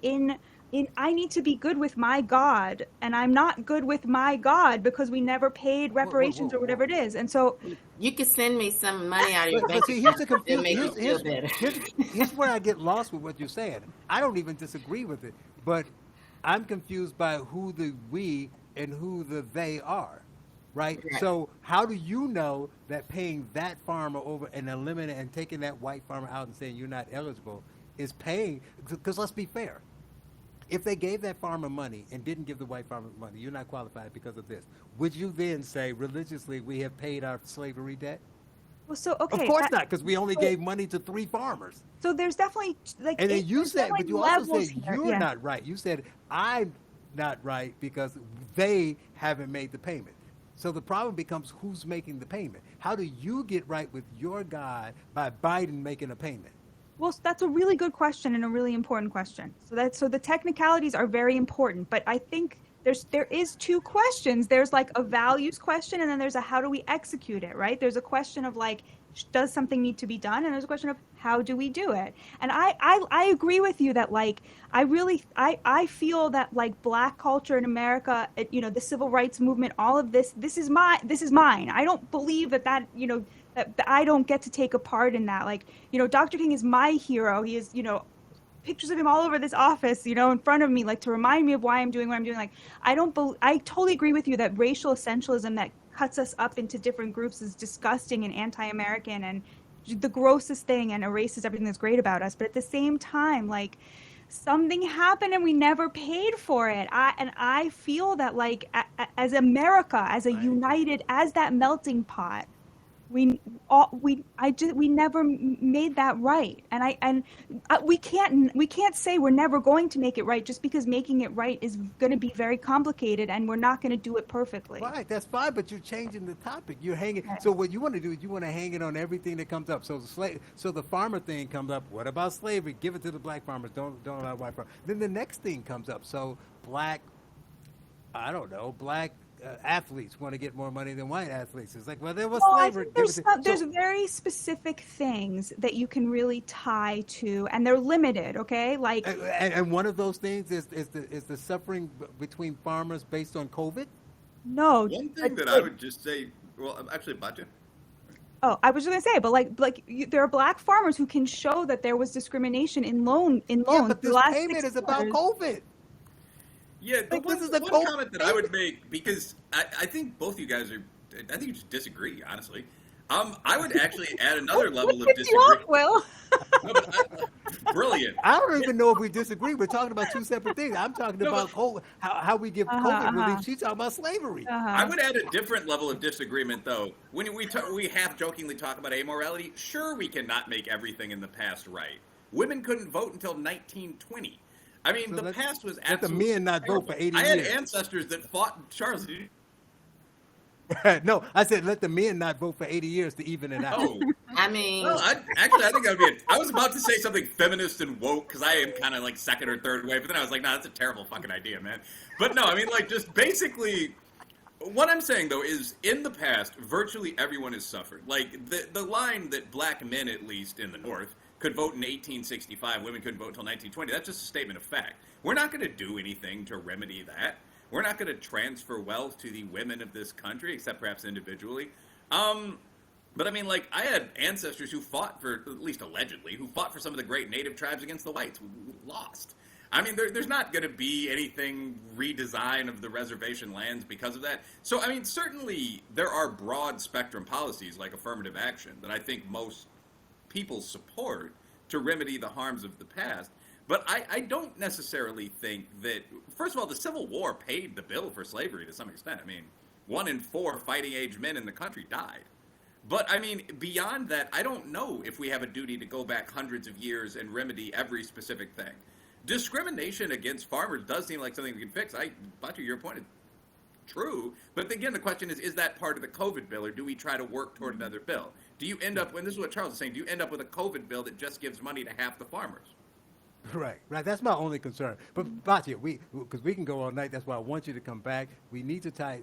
I need to be good with my God, and I'm not good with my God because we never paid reparations or whatever it is. And so you could send me some money out of your bank see, account. Here's where I get lost with what you're saying. I don't even disagree with it, but I'm confused by who the we and who the they are. Right? So how do you know that paying that farmer over and eliminating and taking that white farmer out and saying you're not eligible is paying? Because let's be fair. If they gave that farmer money and didn't give the white farmer money, you're not qualified because of this. Would you then say religiously we have paid our slavery debt? Well, so okay. Of course not, because we only gave money to 3 farmers. So there's definitely and then you said, but you also said you're not right. You said I'm not right because they haven't made the payment. So the problem becomes who's making the payment. How do you get right with your God by Biden making a payment? Well, that's a really good question and a really important question. So the technicalities are very important, but I think there is 2 questions. There's a values question, and then there's a how do we execute it, right? There's a question of does something need to be done, and there's a question of how do we do it. And I agree with you that I feel that black culture in America, the civil rights movement, all of this is mine. I don't believe that I don't get to take a part in that. Dr. King is my hero. He is, pictures of him all over this office, in front of me, to remind me of why I'm doing what I'm doing. I totally agree with you that racial essentialism that cuts us up into different groups is disgusting and anti-American and the grossest thing and erases everything that's great about us. But at the same time, something happened and we never paid for it. I feel that as America, as a united, as that melting pot, we never made that right, and we can't say we're never going to make it right just because making it right is going to be very complicated and we're not going to do it perfectly. Right, that's fine, but you're changing the topic. You're hanging. So what you want to do is you want to hang it on everything that comes up. So the farmer thing comes up. What about slavery? Give it to the black farmers. Don't allow white farmers. Then the next thing comes up. So black athletes want to get more money than white athletes. It's well, there was slavery. There's very specific things that you can really tie to, and they're limited. Okay, and one of those things is the suffering between farmers based on COVID. No, one thing that I would just say. Well, actually, Batya. Oh, I was just gonna say, but there are black farmers who can show that there was discrimination in loans. Yeah, but this payment is about COVID. Yeah, the one comment that I would make, because I think both of you guys I think you just disagree, honestly. I would actually add another level of disagreement. Will? No, but Brilliant. I don't even know if we disagree. We're talking about two separate things. I'm talking No, about how we give COVID relief. She's talking about slavery. I would add a different level of disagreement, though. When we half jokingly talk about amorality, sure, we cannot make everything in the past right. Women couldn't vote until 1920. I mean, So the past was let the absolutely men not vote for 80 I had years. ancestors that fought. Charles, did you? No, I said let the men not vote for 80 years to even it out. Oh, I mean, well, I think that would be. I was about to say something feminist and woke because I am kind of like second or third wave, but then I was like, nah, that's a terrible fucking idea, man. But no, I mean, like, just basically, what I'm saying though is, in the past, virtually everyone has suffered. Like the line that black men, at least in the North, could vote in 1865, women couldn't vote until 1920. That's just a statement of fact. We're not going to do anything to remedy that. We're not going to transfer wealth to the women of this country, except perhaps individually. But I mean, like, I had ancestors who fought for, at least allegedly, who fought for some of the great native tribes against the whites, who lost. I mean, there's not going to be anything redesign of the reservation lands because of that. So, I mean, certainly there are broad spectrum policies like affirmative action that I think most people support to remedy the harms of the past. But I don't necessarily think that, first of all, the Civil War paid the bill for slavery to some extent. I mean, 1 in 4 fighting age men in the country died. But, I mean, beyond that, I don't know if we have a duty to go back hundreds of years and remedy every specific thing. Discrimination against farmers does seem like something we can fix. Batya, your point is true. But again, the question is that part of the COVID bill, or do we try to work toward another bill? Do you end up, and this is what Charles is saying, do you end up with a COVID bill that just gives money to half the farmers? Right. That's my only concern. But Batya, because we can go all night. That's why I want you to come back. We need to tie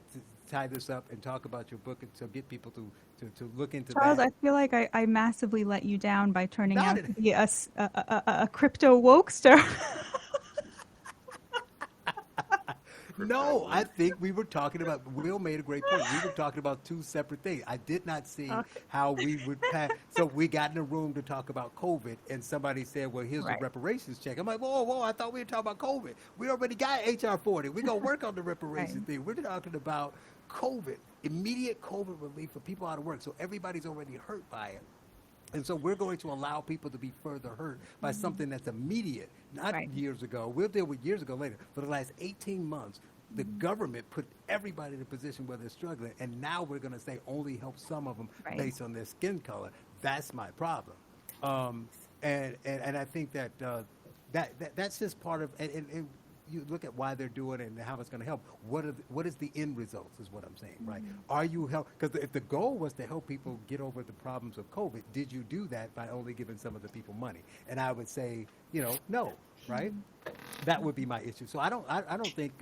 this up and talk about your book, and so get people to look into Charles, that. I feel like I massively let you down by turning Not out it. to be a crypto wokester. No, I think we were talking about. Will made a great point. We were talking about two separate things. I did not see how we would pass. So we got in a room to talk about COVID, and somebody said, "Well, here's Right. the reparations check." I'm like, "Whoa! I thought we were talking about COVID. We already got HR 40. We're gonna work on the reparations Right. thing. We're talking about COVID, immediate COVID relief for people out of work. So everybody's already hurt by it." And so we're going to allow people to be further hurt by something that's immediate, not Right. years ago. We'll deal with years ago later. For the last 18 months, the government put everybody in a position where they're struggling, and now we're going to say only help some of them Right. based on their skin color. That's my problem. And I think that that's just part of, and you look at why they're doing it and how it's going to help. What is the end results is what I'm saying, right? Are you help? Because if the goal was to help people get over the problems of COVID, did you do that by only giving some of the people money? And I would say, no, right? That would be my issue. So I don't think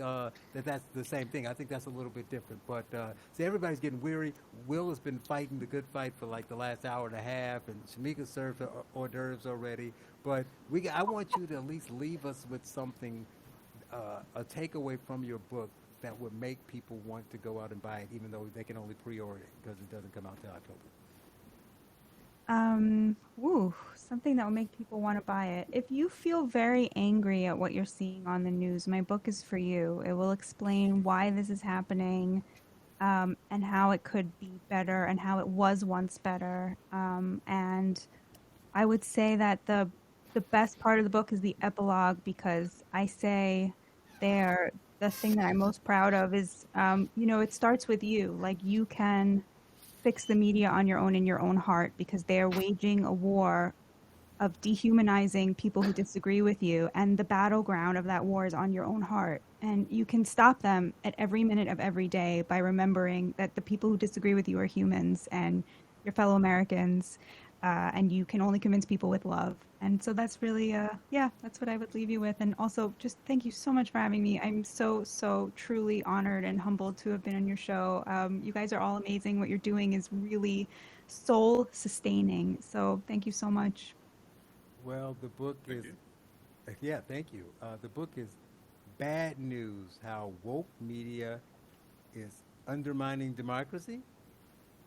that's the same thing. I think that's a little bit different. But see, everybody's getting weary. Will has been fighting the good fight for like the last hour and a half, and Shemeka served her hors d'oeuvres already. But I want you to at least leave us with something. A takeaway from your book that would make people want to go out and buy it, even though they can only pre-order it because it doesn't come out till October. Something that will make people want to buy it. If you feel very angry at what you're seeing on the news, my book is for you. It will explain why this is happening, and how it could be better, and how it was once better. And I would say that the best part of the book is the epilogue, because I say there, the thing that I'm most proud of is, it starts with you. Like, you can fix the media on your own in your own heart, because they are waging a war of dehumanizing people who disagree with you, and the battleground of that war is on your own heart. And you can stop them at every minute of every day by remembering that the people who disagree with you are humans and your fellow Americans, and you can only convince people with love. And so that's really, that's what I would leave you with. And also, just thank you so much for having me. I'm so truly honored and humbled to have been on your show. You guys are all amazing. What you're doing is really soul sustaining. So thank you so much. Well, the book is, thank you. The book is Bad News: How Woke Media is Undermining Democracy.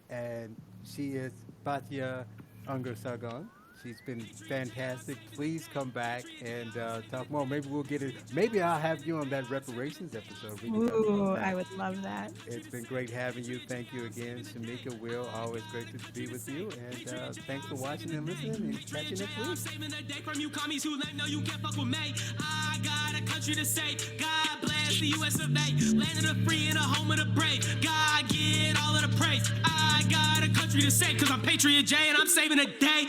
And she is Batya Ungar-Sargon. She's been fantastic. Please come back and talk more. Maybe we'll get it. Maybe I'll have you on that reparations episode. We can talk Ooh, about that. I would love that. It's been great having you. Thank you again, Shemeka. Will, always great to be with you. And thanks for watching and listening. And catch you next week. Saving the day from you commies who lame, no, you can't fuck with me. I got a country to save. God bless the US of A. Land of the free and a home of the brave. God get all of the praise. I got a country to save, cause I'm Patriot J and I'm saving the day.